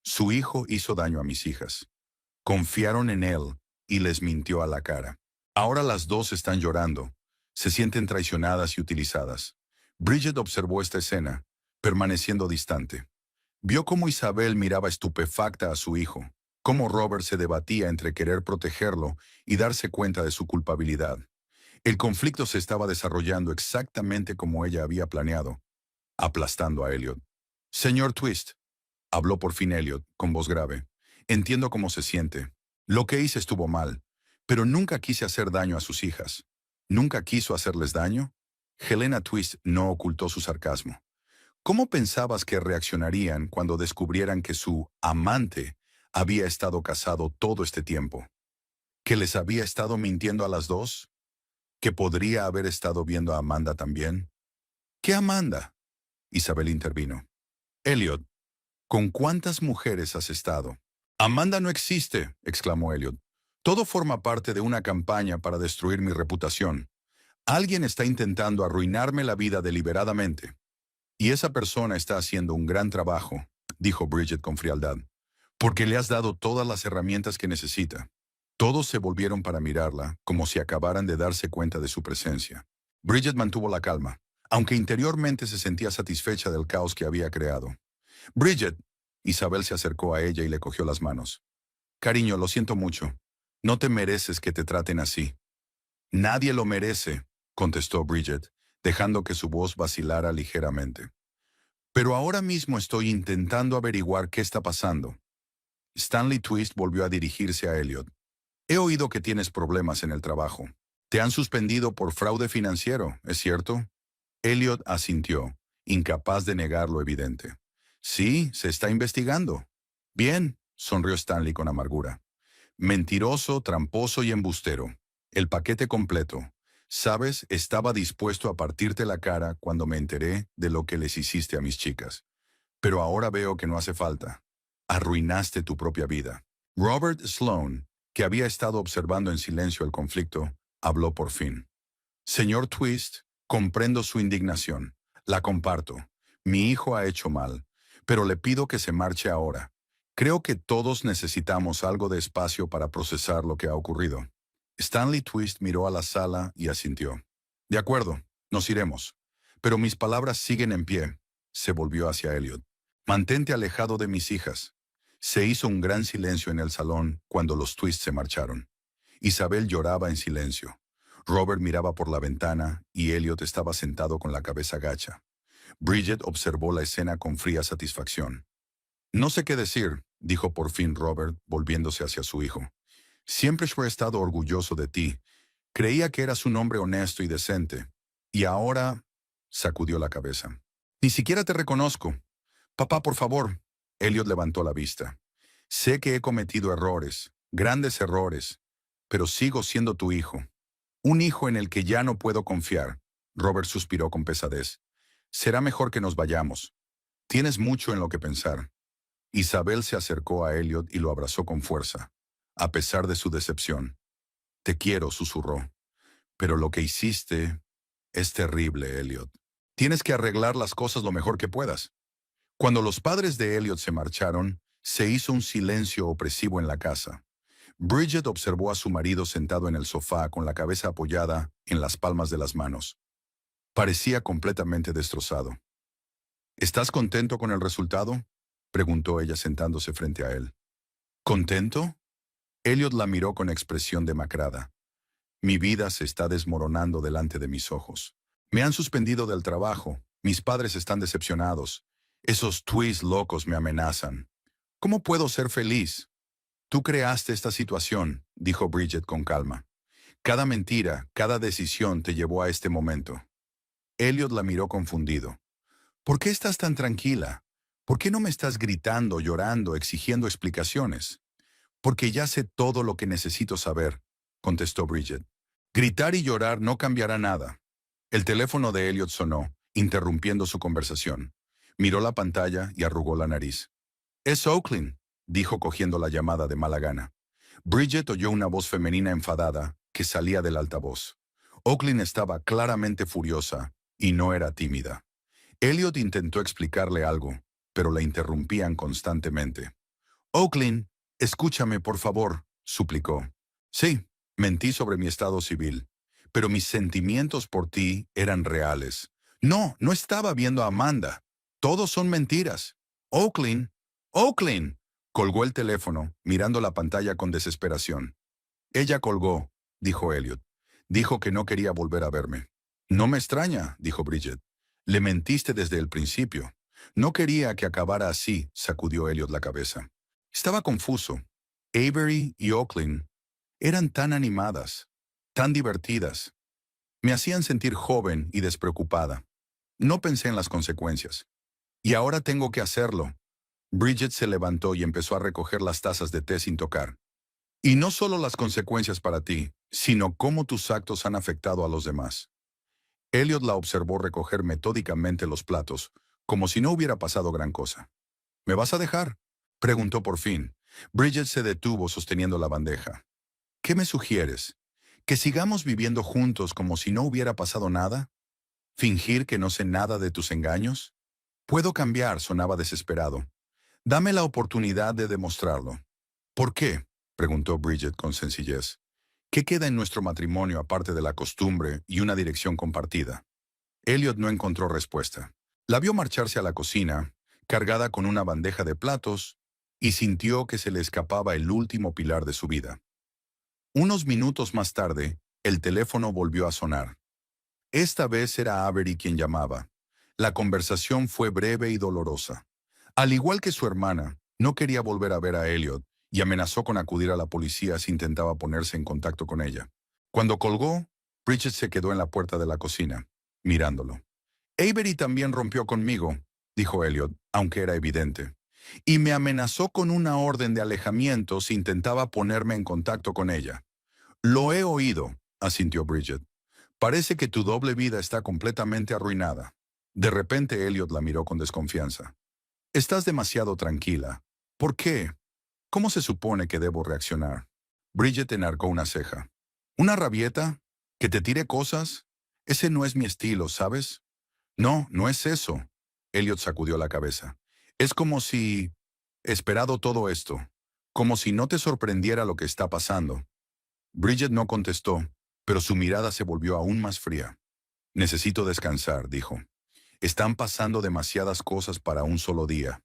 [SPEAKER 1] «Su hijo hizo daño a mis hijas. Confiaron en él y les mintió a la cara. Ahora las dos están llorando. Se sienten traicionadas y utilizadas». Bridget observó esta escena, permaneciendo distante. Vio cómo Isabel miraba estupefacta a su hijo, cómo Robert se debatía entre querer protegerlo y darse cuenta de su culpabilidad. El conflicto se estaba desarrollando exactamente como ella había planeado, aplastando a Elliot. «Señor Twist», habló por fin Elliot, con voz grave, «entiendo cómo se siente. Lo que hice estuvo mal, pero nunca quise hacer daño a sus hijas». «¿Nunca quiso hacerles daño?» Helena Twist no ocultó su sarcasmo. «¿Cómo pensabas que reaccionarían cuando descubrieran que su amante había estado casado todo este tiempo? ¿Que les había estado mintiendo a las dos? ¿Que podría haber estado viendo a Amanda también?» «¿Qué Amanda?», Isabel intervino. «Elliot, ¿con cuántas mujeres has estado?» «Amanda no existe», exclamó Elliot. «Todo forma parte de una campaña para destruir mi reputación. Alguien está intentando arruinarme la vida deliberadamente. Y esa persona está haciendo un gran trabajo», dijo Bridget con frialdad, «porque le has dado todas las herramientas que necesita». Todos se volvieron para mirarla, como si acabaran de darse cuenta de su presencia. Bridget mantuvo la calma, aunque interiormente se sentía satisfecha del caos que había creado. «Bridget», Isabel se acercó a ella y le cogió las manos. «Cariño, lo siento mucho. No te mereces que te traten así». «Nadie lo merece», contestó Bridget, dejando que su voz vacilara ligeramente. «Pero ahora mismo estoy intentando averiguar qué está pasando». Stanley Twist volvió a dirigirse a Elliot. «He oído que tienes problemas en el trabajo. Te han suspendido por fraude financiero, ¿es cierto?» Elliot asintió, incapaz de negar lo evidente. «Sí, se está investigando». «Bien», sonrió Stanley con amargura. «Mentiroso, tramposo y embustero. El paquete completo. Sabes, estaba dispuesto a partirte la cara cuando me enteré de lo que les hiciste a mis chicas. Pero ahora veo que no hace falta. Arruinaste tu propia vida». Robert Sloan, que había estado observando en silencio el conflicto, habló por fin. «Señor Twist, comprendo su indignación. La comparto. Mi hijo ha hecho mal, pero le pido que se marche ahora. Creo que todos necesitamos algo de espacio para procesar lo que ha ocurrido». Stanley Twist miró a la sala y asintió. «De acuerdo, nos iremos. Pero mis palabras siguen en pie». Se volvió hacia Elliot. «Mantente alejado de mis hijas». Se hizo un gran silencio en el salón cuando los Twist se marcharon. Isabel lloraba en silencio. Robert miraba por la ventana y Elliot estaba sentado con la cabeza gacha. Bridget observó la escena con fría satisfacción. «No sé qué decir», dijo por fin Robert, volviéndose hacia su hijo. Siempre he estado orgulloso de ti. Creía que eras un hombre honesto y decente. Y ahora sacudió la cabeza. Ni siquiera te reconozco. Papá, por favor. Elliot levantó la vista. Sé que he cometido errores, grandes errores, pero sigo siendo tu hijo. Un hijo en el que ya no puedo confiar. Robert suspiró con pesadez. Será mejor que nos vayamos. Tienes mucho en lo que pensar. Isabel se acercó a Elliot y lo abrazó con fuerza, a pesar de su decepción. Te quiero, susurró. Pero lo que hiciste es terrible, Elliot. Tienes que arreglar las cosas lo mejor que puedas. Cuando los padres de Elliot se marcharon, se hizo un silencio opresivo en la casa. Bridget observó a su marido sentado en el sofá con la cabeza apoyada en las palmas de las manos. Parecía completamente destrozado. ¿Estás contento con el resultado?, preguntó ella sentándose frente a él. ¿Contento? Elliot la miró con expresión demacrada. Mi vida se está desmoronando delante de mis ojos. Me han suspendido del trabajo. Mis padres están decepcionados. Esos tweets locos me amenazan. ¿Cómo puedo ser feliz? Tú creaste esta situación, dijo Bridget con calma. Cada mentira, cada decisión te llevó a este momento. Elliot la miró confundido. ¿Por qué estás tan tranquila? ¿Por qué no me estás gritando, llorando, exigiendo explicaciones? Porque ya sé todo lo que necesito saber, contestó Bridget. Gritar y llorar no cambiará nada. El teléfono de Elliot sonó, interrumpiendo su conversación. Miró la pantalla y arrugó la nariz. Es Oakland, dijo cogiendo la llamada de mala gana. Bridget oyó una voz femenina enfadada que salía del altavoz. Oakland estaba claramente furiosa y no era tímida. Elliot intentó explicarle algo, pero la interrumpían constantemente. Oakland, escúchame, por favor, suplicó. Sí, mentí sobre mi estado civil, pero mis sentimientos por ti eran reales. No, no estaba viendo a Amanda. Todos son mentiras. Oakland, Oakland. Colgó el teléfono, mirando la pantalla con desesperación. Ella colgó, dijo Elliot. Dijo que no quería volver a verme. No me extraña, dijo Bridget. Le mentiste desde el principio. No quería que acabara así, sacudió Elliot la cabeza. Estaba confuso. Avery y Oakland eran tan animadas, tan divertidas. Me hacían sentir joven y despreocupada. No pensé en las consecuencias. Y ahora tengo que hacerlo. Bridget se levantó y empezó a recoger las tazas de té sin tocar. Y no solo las consecuencias para ti, sino cómo tus actos han afectado a los demás. Elliot la observó recoger metódicamente los platos, como si no hubiera pasado gran cosa. ¿Me vas a dejar?, preguntó por fin. Bridget se detuvo sosteniendo la bandeja. ¿Qué me sugieres? ¿Que sigamos viviendo juntos como si no hubiera pasado nada? ¿Fingir que no sé nada de tus engaños? Puedo cambiar, sonaba desesperado. Dame la oportunidad de demostrarlo. ¿Por qué?, preguntó Bridget con sencillez. ¿Qué queda en nuestro matrimonio aparte de la costumbre y una dirección compartida? Elliot no encontró respuesta. La vio marcharse a la cocina, cargada con una bandeja de platos, y sintió que se le escapaba el último pilar de su vida. Unos minutos más tarde, el teléfono volvió a sonar. Esta vez era Avery quien llamaba. La conversación fue breve y dolorosa. Al igual que su hermana, no quería volver a ver a Elliot y amenazó con acudir a la policía si intentaba ponerse en contacto con ella. Cuando colgó, Bridget se quedó en la puerta de la cocina, mirándolo. Avery también rompió conmigo, dijo Elliot, aunque era evidente. Y me amenazó con una orden de alejamiento si intentaba ponerme en contacto con ella. Lo he oído, asintió Bridget. Parece que tu doble vida está completamente arruinada. De repente Elliot la miró con desconfianza. Estás demasiado tranquila. ¿Por qué? ¿Cómo se supone que debo reaccionar? Bridget enarcó una ceja. ¿Una rabieta? ¿Que te tire cosas? Ese no es mi estilo, ¿sabes? No, no es eso. Elliot sacudió la cabeza. Es como si... esperado todo esto. Como si no te sorprendiera lo que está pasando. Bridget no contestó, pero su mirada se volvió aún más fría. Necesito descansar, dijo. Están pasando demasiadas cosas para un solo día.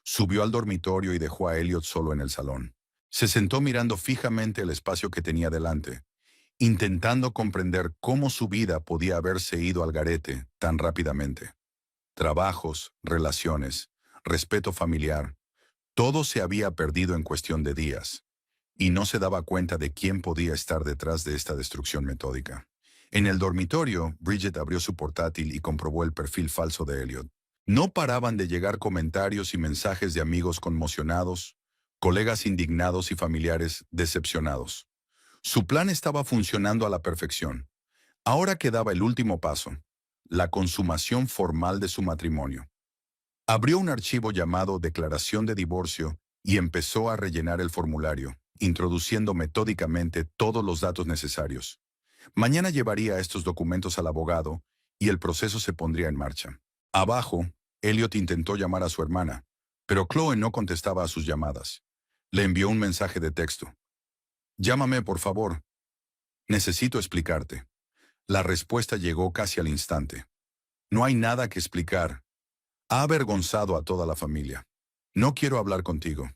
[SPEAKER 1] Subió al dormitorio y dejó a Elliot solo en el salón. Se sentó mirando fijamente el espacio que tenía delante, intentando comprender cómo su vida podía haberse ido al garete tan rápidamente. Trabajos, relaciones, respeto familiar, todo se había perdido en cuestión de días. y no se daba cuenta de quién podía estar detrás de esta destrucción metódica. En el dormitorio, Bridget abrió su portátil y comprobó el perfil falso de Elliot. No paraban de llegar comentarios y mensajes de amigos conmocionados, colegas indignados y familiares decepcionados. Su plan estaba funcionando a la perfección. Ahora quedaba el último paso, la consumación formal de su matrimonio. Abrió un archivo llamado Declaración de Divorcio y empezó a rellenar el formulario, introduciendo metódicamente todos los datos necesarios. Mañana llevaría estos documentos al abogado y el proceso se pondría en marcha. Abajo, Elliot intentó llamar a su hermana, pero Chloe no contestaba a sus llamadas. Le envió un mensaje de texto. «Llámame, por favor. Necesito explicarte». La respuesta llegó casi al instante. «No hay nada que explicar. Ha avergonzado a toda la familia. No quiero hablar contigo».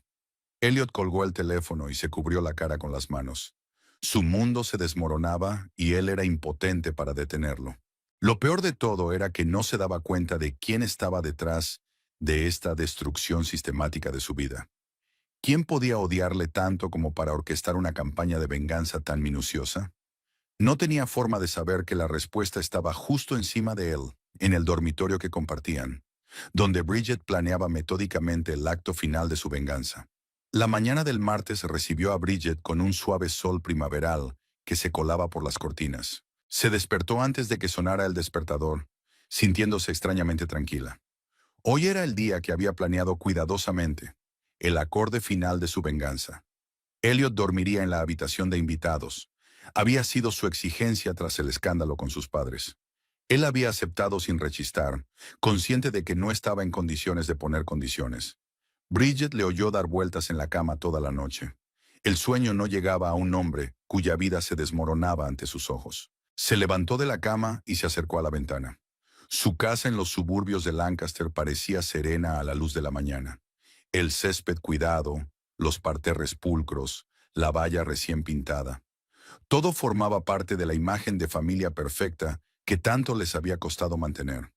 [SPEAKER 1] Elliot colgó el teléfono y se cubrió la cara con las manos. Su mundo se desmoronaba y él era impotente para detenerlo. Lo peor de todo era que no se daba cuenta de quién estaba detrás de esta destrucción sistemática de su vida. ¿Quién podía odiarle tanto como para orquestar una campaña de venganza tan minuciosa? No tenía forma de saber que la respuesta estaba justo encima de él, en el dormitorio que compartían, donde Bridget planeaba metódicamente el acto final de su venganza. La mañana del martes recibió a Bridget con un suave sol primaveral que se colaba por las cortinas. Se despertó antes de que sonara el despertador, sintiéndose extrañamente tranquila. Hoy era el día que había planeado cuidadosamente, el acorde final de su venganza. Elliot dormiría en la habitación de invitados. Había sido su exigencia tras el escándalo con sus padres. Él había aceptado sin rechistar, consciente de que no estaba en condiciones de poner condiciones. Bridget le oyó dar vueltas en la cama toda la noche. El sueño no llegaba a un hombre cuya vida se desmoronaba ante sus ojos. Se levantó de la cama y se acercó a la ventana. Su casa en los suburbios de Lancaster parecía serena a la luz de la mañana. El césped cuidado, los parterres pulcros, la valla recién pintada. Todo formaba parte de la imagen de familia perfecta que tanto les había costado mantener.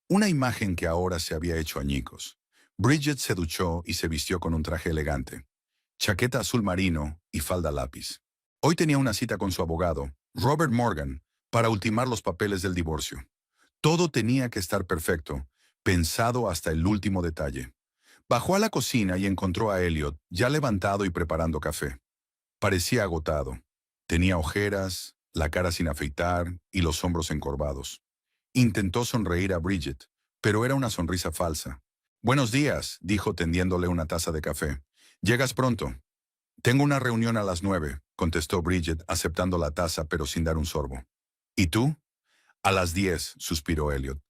[SPEAKER 1] Una imagen que ahora se había hecho añicos. Bridget se duchó y se vistió con un traje elegante, chaqueta azul marino y falda lápiz. Hoy tenía una cita con su abogado, Robert Morgan, para ultimar los papeles del divorcio. Todo tenía que estar perfecto, pensado hasta el último detalle. Bajó a la cocina y encontró a Elliot, ya levantado y preparando café. Parecía agotado. Tenía ojeras, la cara sin afeitar y los hombros encorvados. Intentó sonreír a Bridget, pero era una sonrisa falsa. «Buenos días», dijo tendiéndole una taza de café. «¿Llegas pronto?» «Tengo una reunión a las 9», contestó Bridget, aceptando la taza pero sin dar un sorbo. «¿Y tú?» «A las 10», suspiró Elliot.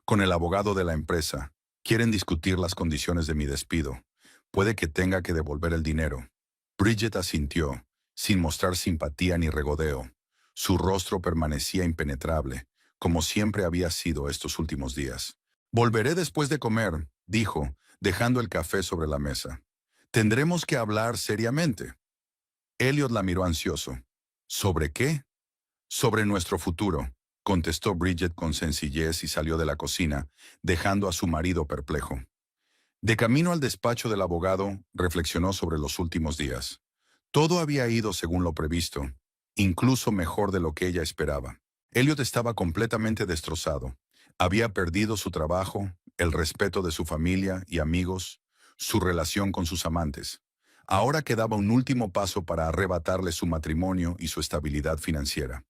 [SPEAKER 1] «Con el abogado de la empresa. Quieren discutir las condiciones de mi despido. Puede que tenga que devolver el dinero». Bridget asintió, sin mostrar simpatía ni regodeo. Su rostro permanecía impenetrable, como siempre había sido estos últimos días. «Volveré después de comer», dijo, dejando el café sobre la mesa. «Tendremos que hablar seriamente». Elliot la miró ansioso. «¿Sobre qué?» «Sobre nuestro futuro», contestó Bridget con sencillez y salió de la cocina, dejando a su marido perplejo. De camino al despacho del abogado, reflexionó sobre los últimos días. Todo había ido según lo previsto, incluso mejor de lo que ella esperaba. Elliot estaba completamente destrozado. Había perdido su trabajo, el respeto de su familia y amigos, su relación con sus amantes. Ahora quedaba un último paso para arrebatarle su matrimonio y su estabilidad financiera.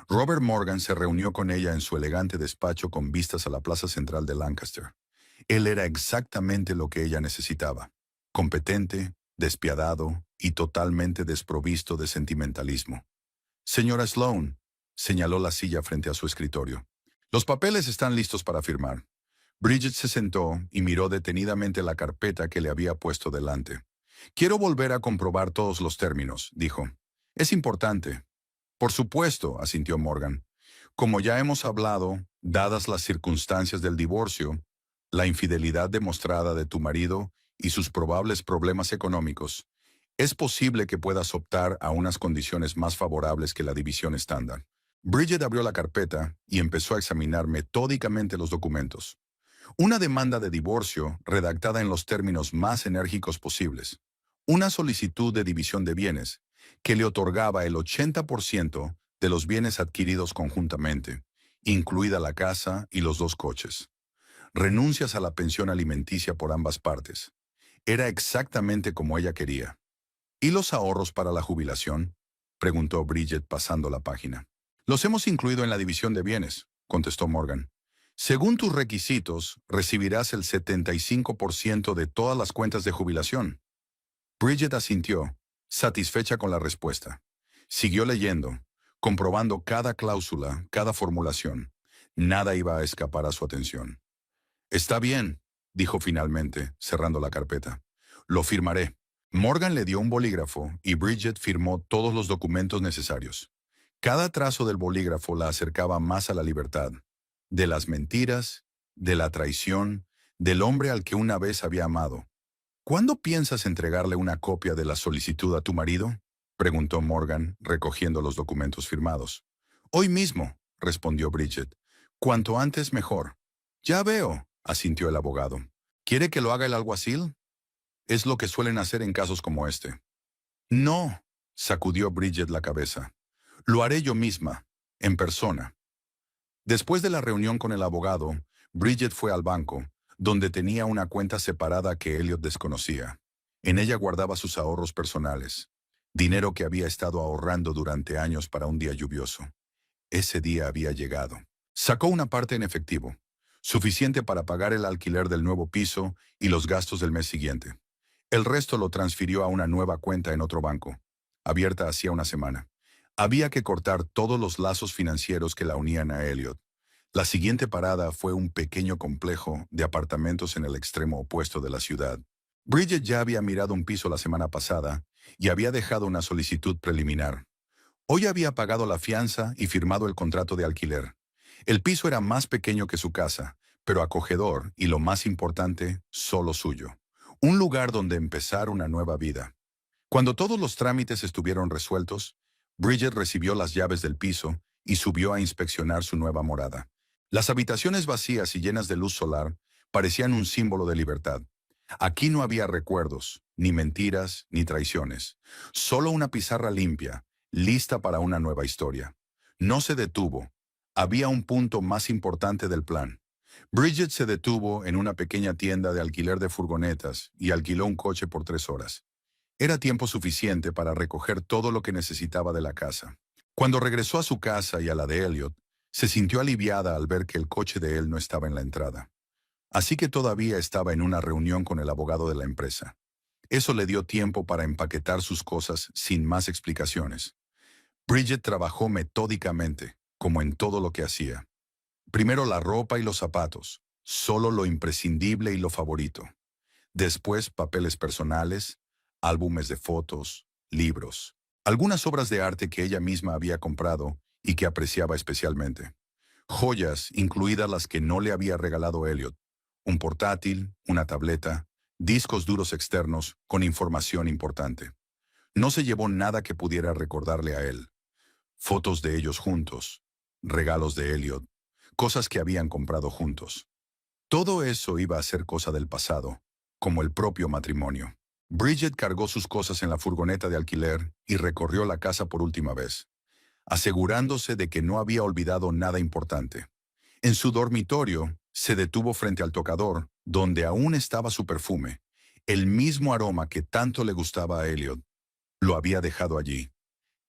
[SPEAKER 1] Robert Morgan se reunió con ella en su elegante despacho con vistas a la plaza central de Lancaster. Él era exactamente lo que ella necesitaba. Competente, despiadado y totalmente desprovisto de sentimentalismo. «Señora Sloan», señaló la silla frente a su escritorio. «Los papeles están listos para firmar». Bridget se sentó y miró detenidamente la carpeta que le había puesto delante. «Quiero volver a comprobar todos los términos», dijo. «Es importante». «Por supuesto», asintió Morgan. «Como ya hemos hablado, dadas las circunstancias del divorcio, la infidelidad demostrada de tu marido y sus probables problemas económicos, es posible que puedas optar a unas condiciones más favorables que la división estándar». Bridget abrió la carpeta y empezó a examinar metódicamente los documentos. Una demanda de divorcio redactada en los términos más enérgicos posibles. una solicitud de división de bienes que le otorgaba el 80% de los bienes adquiridos conjuntamente, incluida la casa y los 2 coches. Renuncias a la pensión alimenticia por ambas partes. Era exactamente como ella quería. ¿Y los ahorros para la jubilación?, preguntó Bridget pasando la página. Los hemos incluido en la división de bienes, contestó Morgan. Según tus requisitos, recibirás el 75% de todas las cuentas de jubilación. Bridget asintió, satisfecha con la respuesta. Siguió leyendo, comprobando cada cláusula, cada formulación. Nada iba a escapar a su atención. Está bien, dijo finalmente, cerrando la carpeta. Lo firmaré. Morgan le dio un bolígrafo y Bridget firmó todos los documentos necesarios. Cada trazo del bolígrafo la acercaba más a la libertad. De las mentiras, de la traición, del hombre al que una vez había amado. ¿Cuándo piensas entregarle una copia de la solicitud a tu marido?, preguntó Morgan, recogiendo los documentos firmados. Hoy mismo, respondió Bridget. Cuanto antes mejor. Ya veo, asintió el abogado. ¿Quiere que lo haga el alguacil? Es lo que suelen hacer en casos como este. No, sacudió Bridget la cabeza. Lo haré yo misma, en persona. Después de la reunión con el abogado, Bridget fue al banco, donde tenía una cuenta separada que Elliot desconocía. En ella guardaba sus ahorros personales, dinero que había estado ahorrando durante años para un día lluvioso. Ese día había llegado. Sacó una parte en efectivo, suficiente para pagar el alquiler del nuevo piso y los gastos del mes siguiente. El resto lo transfirió a una nueva cuenta en otro banco, abierta hacía una semana. Había que cortar todos los lazos financieros que la unían a Elliot. La siguiente parada fue un pequeño complejo de apartamentos en el extremo opuesto de la ciudad. Bridget ya había mirado un piso la semana pasada y había dejado una solicitud preliminar. Hoy había pagado la fianza y firmado el contrato de alquiler. El piso era más pequeño que su casa, pero acogedor y, lo más importante, solo suyo. Un lugar donde empezar una nueva vida. Cuando todos los trámites estuvieron resueltos, Bridget recibió las llaves del piso y subió a inspeccionar su nueva morada. Las habitaciones vacías y llenas de luz solar parecían un símbolo de libertad. Aquí no había recuerdos, ni mentiras, ni traiciones. Solo una pizarra limpia, lista para una nueva historia. No se detuvo. Había un punto más importante del plan. Bridget se detuvo en una pequeña tienda de alquiler de furgonetas y alquiló un coche por 3 horas. Era tiempo suficiente para recoger todo lo que necesitaba de la casa. Cuando regresó a su casa y a la de Elliot, se sintió aliviada al ver que el coche de él no estaba en la entrada. Así que todavía estaba en una reunión con el abogado de la empresa. Eso le dio tiempo para empaquetar sus cosas sin más explicaciones. Bridget trabajó metódicamente, como en todo lo que hacía. Primero la ropa y los zapatos, solo lo imprescindible y lo favorito. Después papeles personales, álbumes de fotos, libros, algunas obras de arte que ella misma había comprado y que apreciaba especialmente. Joyas, incluidas las que no le había regalado Elliot. Un portátil, una tableta, discos duros externos con información importante. No se llevó nada que pudiera recordarle a él. Fotos de ellos juntos, regalos de Elliot, cosas que habían comprado juntos. Todo eso iba a ser cosa del pasado, como el propio matrimonio. Bridget cargó sus cosas en la furgoneta de alquiler y recorrió la casa por última vez, asegurándose de que no había olvidado nada importante. En su dormitorio, se detuvo frente al tocador, donde aún estaba su perfume, el mismo aroma que tanto le gustaba a Elliot. Lo había dejado allí,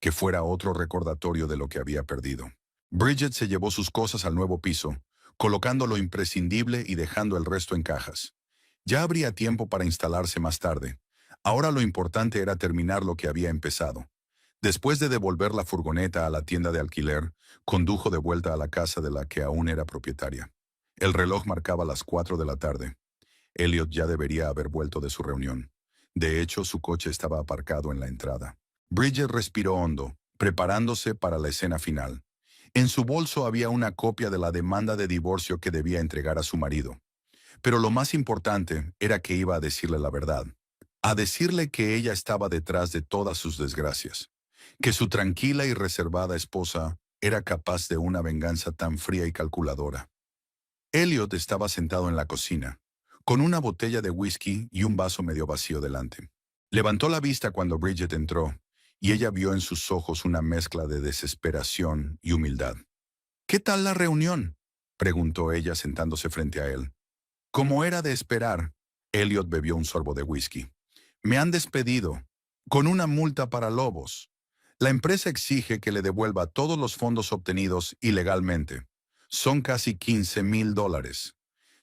[SPEAKER 1] que fuera otro recordatorio de lo que había perdido. Bridget se llevó sus cosas al nuevo piso, colocando lo imprescindible y dejando el resto en cajas. Ya habría tiempo para instalarse más tarde. Ahora lo importante era terminar lo que había empezado. Después de devolver la furgoneta a la tienda de alquiler, condujo de vuelta a la casa de la que aún era propietaria. El reloj marcaba las 4 de la tarde. Elliot ya debería haber vuelto de su reunión. De hecho, su coche estaba aparcado en la entrada. Bridget respiró hondo, preparándose para la escena final. En su bolso había una copia de la demanda de divorcio que debía entregar a su marido. Pero lo más importante era que iba a decirle la verdad. A decirle que ella estaba detrás de todas sus desgracias. Que su tranquila y reservada esposa era capaz de una venganza tan fría y calculadora. Elliot estaba sentado en la cocina, con una botella de whisky y un vaso medio vacío delante. Levantó la vista cuando Bridget entró, y ella vio en sus ojos una mezcla de desesperación y humildad. ¿Qué tal la reunión?, preguntó ella sentándose frente a él. Como era de esperar, Elliot bebió un sorbo de whisky. Me han despedido, con una multa para lobos. La empresa exige que le devuelva todos los fondos obtenidos ilegalmente. Son casi $15,000.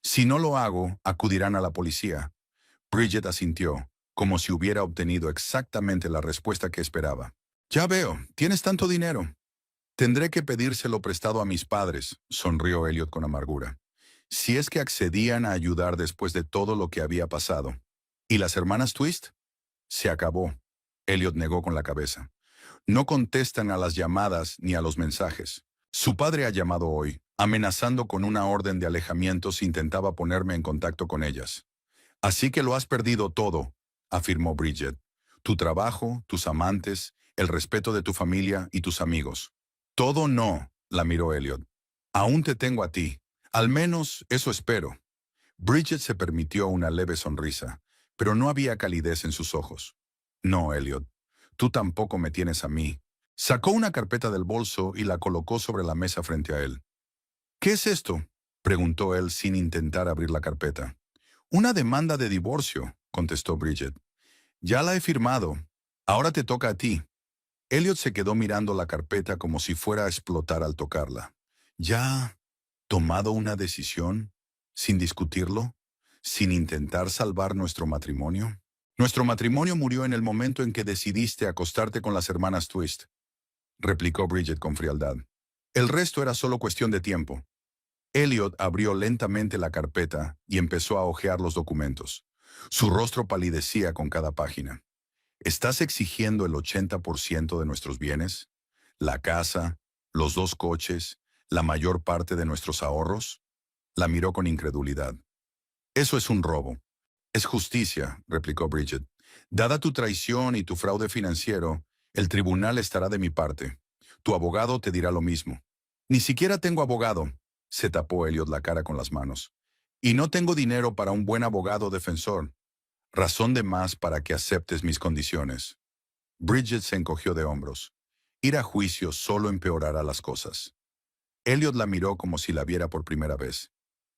[SPEAKER 1] Si no lo hago, acudirán a la policía. Bridget asintió, como si hubiera obtenido exactamente la respuesta que esperaba. Ya veo, tienes tanto dinero. Tendré que pedírselo prestado a mis padres, sonrió Elliot con amargura. Si es que accedían a ayudar después de todo lo que había pasado. ¿Y las hermanas Twist? Se acabó. Elliot negó con la cabeza. No contestan a las llamadas ni a los mensajes. Su padre ha llamado hoy, amenazando con una orden de alejamiento si intentaba ponerme en contacto con ellas. Así que lo has perdido todo, afirmó Bridget. Tu trabajo, tus amantes, el respeto de tu familia y tus amigos. Todo no, la miró Elliot. Aún te tengo a ti. Al menos eso espero. Bridget se permitió una leve sonrisa, pero no había calidez en sus ojos. No, Elliot, tú tampoco me tienes a mí. Sacó una carpeta del bolso y la colocó sobre la mesa frente a él. ¿Qué es esto?, preguntó él sin intentar abrir la carpeta. Una demanda de divorcio, contestó Bridget. Ya la he firmado. Ahora te toca a ti. Elliot se quedó mirando la carpeta como si fuera a explotar al tocarla. ¿Ya tomado una decisión? ¿Sin discutirlo? ¿Sin intentar salvar nuestro matrimonio? Nuestro matrimonio murió en el momento en que decidiste acostarte con las hermanas Twist, replicó Bridget con frialdad. El resto era solo cuestión de tiempo. Elliot abrió lentamente la carpeta y empezó a hojear los documentos. Su rostro palidecía con cada página. ¿Estás exigiendo el 80% de nuestros bienes? ¿La casa? ¿Los 2 coches? ¿La mayor parte de nuestros ahorros? La miró con incredulidad. Eso es un robo. Es justicia, replicó Bridget. Dada tu traición y tu fraude financiero, el tribunal estará de mi parte. Tu abogado te dirá lo mismo. Ni siquiera tengo abogado, se tapó Elliot la cara con las manos. Y no tengo dinero para un buen abogado defensor. Razón de más para que aceptes mis condiciones. Bridget se encogió de hombros. Ir a juicio solo empeorará las cosas. Elliot la miró como si la viera por primera vez.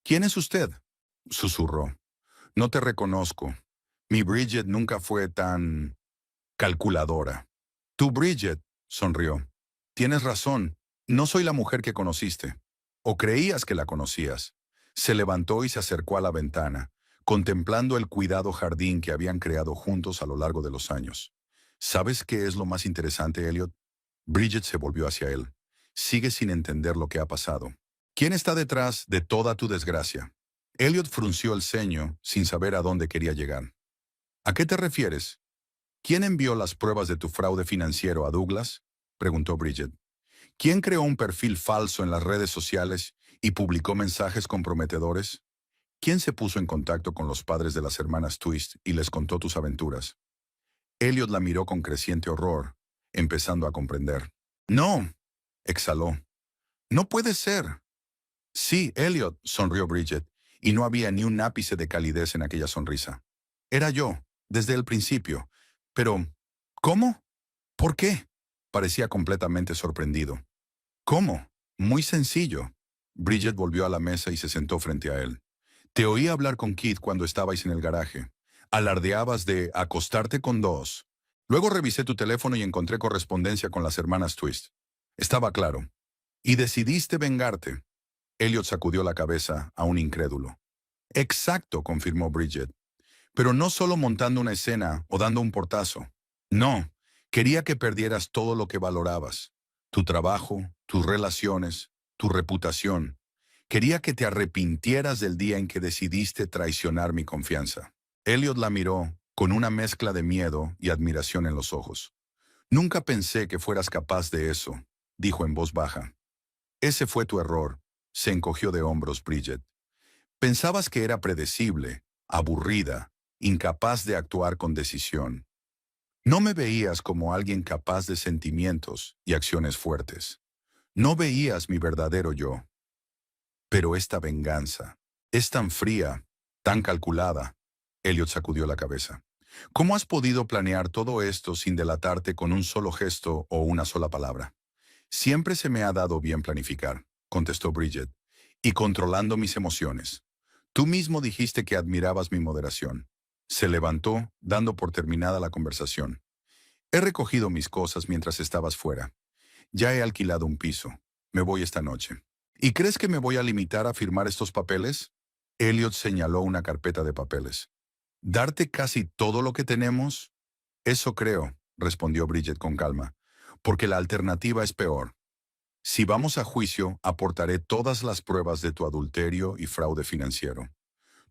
[SPEAKER 1] ¿Quién es usted?, susurró. No te reconozco. Mi Bridget nunca fue tan calculadora. Tú, Bridget, sonrió. Tienes razón. No soy la mujer que conociste. O creías que la conocías. Se levantó y se acercó a la ventana, contemplando el cuidado jardín que habían creado juntos a lo largo de los años. ¿Sabes qué es lo más interesante, Elliot? Bridget se volvió hacia él. Sigue sin entender lo que ha pasado. ¿Quién está detrás de toda tu desgracia? Elliot frunció el ceño sin saber a dónde quería llegar. ¿A qué te refieres? ¿Quién envió las pruebas de tu fraude financiero a Douglas?, preguntó Bridget. ¿Quién creó un perfil falso en las redes sociales y publicó mensajes comprometedores? ¿Quién se puso en contacto con los padres de las hermanas Twist y les contó tus aventuras? Elliot la miró con creciente horror, empezando a comprender. No, exhaló. No puede ser. Sí, Elliot, sonrió Bridget, y no había ni un ápice de calidez en aquella sonrisa. Era yo, desde el principio. Pero, ¿cómo? ¿Por qué? Parecía completamente sorprendido. ¿Cómo? Muy sencillo. Bridget volvió a la mesa y se sentó frente a él. Te oí hablar con Keith cuando estabais en el garaje. Alardeabas de acostarte con dos. Luego revisé tu teléfono y encontré correspondencia con las hermanas Twist. Estaba claro. Y decidiste vengarte. Elliot sacudió la cabeza, aún incrédulo. Exacto, confirmó Bridget. Pero no solo montando una escena o dando un portazo. No, quería que perdieras todo lo que valorabas. Tu trabajo, tus relaciones, tu reputación. Quería que te arrepintieras del día en que decidiste traicionar mi confianza. Elliot la miró, con una mezcla de miedo y admiración en los ojos. Nunca pensé que fueras capaz de eso, dijo en voz baja. Ese fue tu error, se encogió de hombros Bridget. Pensabas que era predecible, aburrida, incapaz de actuar con decisión. No me veías como alguien capaz de sentimientos y acciones fuertes. No veías mi verdadero yo. Pero esta venganza es tan fría, tan calculada. Elliot sacudió la cabeza. ¿Cómo has podido planear todo esto sin delatarte con un solo gesto o una sola palabra? Siempre se me ha dado bien planificar, contestó Bridget, y controlando mis emociones. Tú mismo dijiste que admirabas mi moderación. Se levantó, dando por terminada la conversación. He recogido mis cosas mientras estabas fuera. Ya he alquilado un piso. Me voy esta noche. ¿Y crees que me voy a limitar a firmar estos papeles? Elliot señaló una carpeta de papeles. ¿Darte casi todo lo que tenemos? Eso creo, respondió Bridget con calma, porque la alternativa es peor. Si vamos a juicio, aportaré todas las pruebas de tu adulterio y fraude financiero.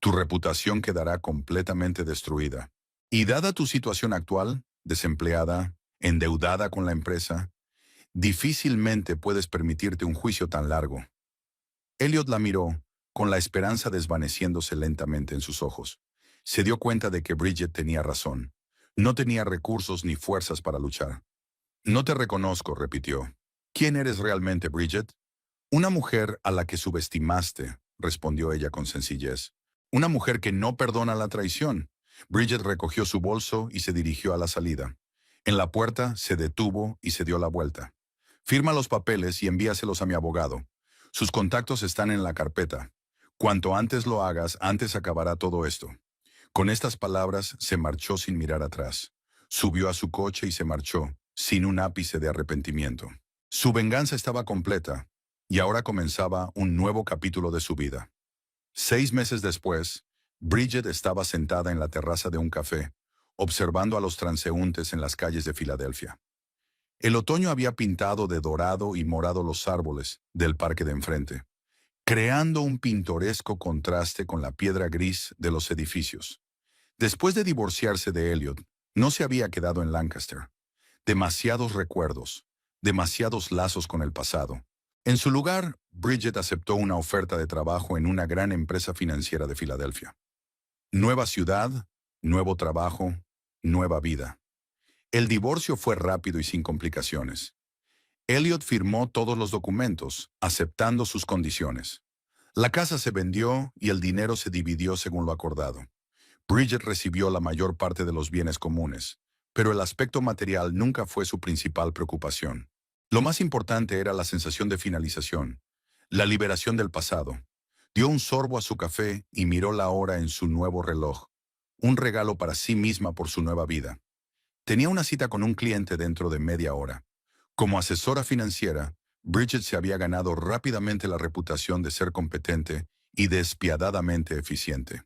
[SPEAKER 1] Tu reputación quedará completamente destruida. Y dada tu situación actual, desempleada, endeudada con la empresa, difícilmente puedes permitirte un juicio tan largo. Elliot la miró, con la esperanza desvaneciéndose lentamente en sus ojos. Se dio cuenta de que Bridget tenía razón. No tenía recursos ni fuerzas para luchar. No te reconozco, repitió. ¿Quién eres realmente, Bridget? Una mujer a la que subestimaste, respondió ella con sencillez. Una mujer que no perdona la traición. Bridget recogió su bolso y se dirigió a la salida. En la puerta se detuvo y se dio la vuelta. Firma los papeles y envíaselos a mi abogado. Sus contactos están en la carpeta. Cuanto antes lo hagas, antes acabará todo esto. Con estas palabras se marchó sin mirar atrás. Subió a su coche y se marchó, sin un ápice de arrepentimiento. Su venganza estaba completa, y ahora comenzaba un nuevo capítulo de su vida. 6 meses después, Bridget estaba sentada en la terraza de un café, observando a los transeúntes en las calles de Filadelfia. El otoño había pintado de dorado y morado los árboles del parque de enfrente, creando un pintoresco contraste con la piedra gris de los edificios. Después de divorciarse de Elliot, no se había quedado en Lancaster. Demasiados recuerdos, demasiados lazos con el pasado. En su lugar, Bridget aceptó una oferta de trabajo en una gran empresa financiera de Filadelfia. Nueva ciudad, nuevo trabajo, nueva vida. El divorcio fue rápido y sin complicaciones. Elliot firmó todos los documentos, aceptando sus condiciones. La casa se vendió y el dinero se dividió según lo acordado. Bridget recibió la mayor parte de los bienes comunes, pero el aspecto material nunca fue su principal preocupación. Lo más importante era la sensación de finalización, la liberación del pasado. Dio un sorbo a su café y miró la hora en su nuevo reloj, un regalo para sí misma por su nueva vida. Tenía una cita con un cliente dentro de media hora. Como asesora financiera, Bridget se había ganado rápidamente la reputación de ser competente y despiadadamente eficiente.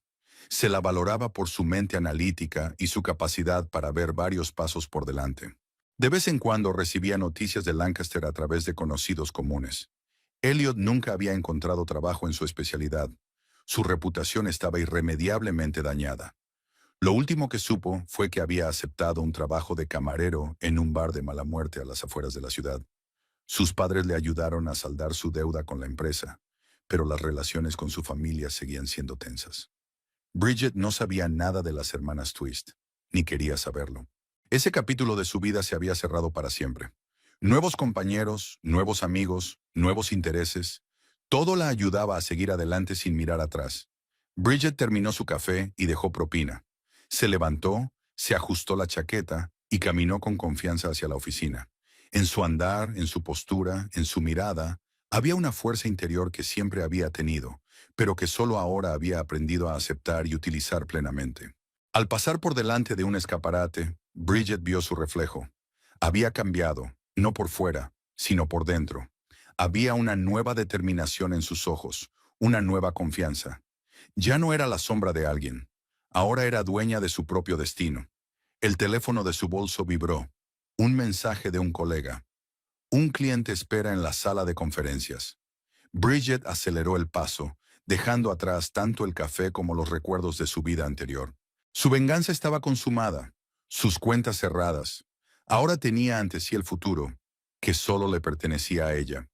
[SPEAKER 1] Se la valoraba por su mente analítica y su capacidad para ver varios pasos por delante. De vez en cuando recibía noticias de Lancaster a través de conocidos comunes. Elliot nunca había encontrado trabajo en su especialidad. Su reputación estaba irremediablemente dañada. Lo último que supo fue que había aceptado un trabajo de camarero en un bar de mala muerte a las afueras de la ciudad. Sus padres le ayudaron a saldar su deuda con la empresa, pero las relaciones con su familia seguían siendo tensas. Bridget no sabía nada de las hermanas Twist, ni quería saberlo. Ese capítulo de su vida se había cerrado para siempre. Nuevos compañeros, nuevos amigos, nuevos intereses, todo la ayudaba a seguir adelante sin mirar atrás. Bridget terminó su café y dejó propina. Se levantó, se ajustó la chaqueta y caminó con confianza hacia la oficina. En su andar, en su postura, en su mirada, había una fuerza interior que siempre había tenido, pero que solo ahora había aprendido a aceptar y utilizar plenamente. Al pasar por delante de un escaparate, Bridget vio su reflejo. Había cambiado, no por fuera, sino por dentro. Había una nueva determinación en sus ojos, una nueva confianza. Ya no era la sombra de alguien. Ahora era dueña de su propio destino. El teléfono de su bolso vibró. Un mensaje de un colega. Un cliente espera en la sala de conferencias. Bridget aceleró el paso, dejando atrás tanto el café como los recuerdos de su vida anterior. Su venganza estaba consumada, sus cuentas cerradas. Ahora tenía ante sí el futuro, que solo le pertenecía a ella.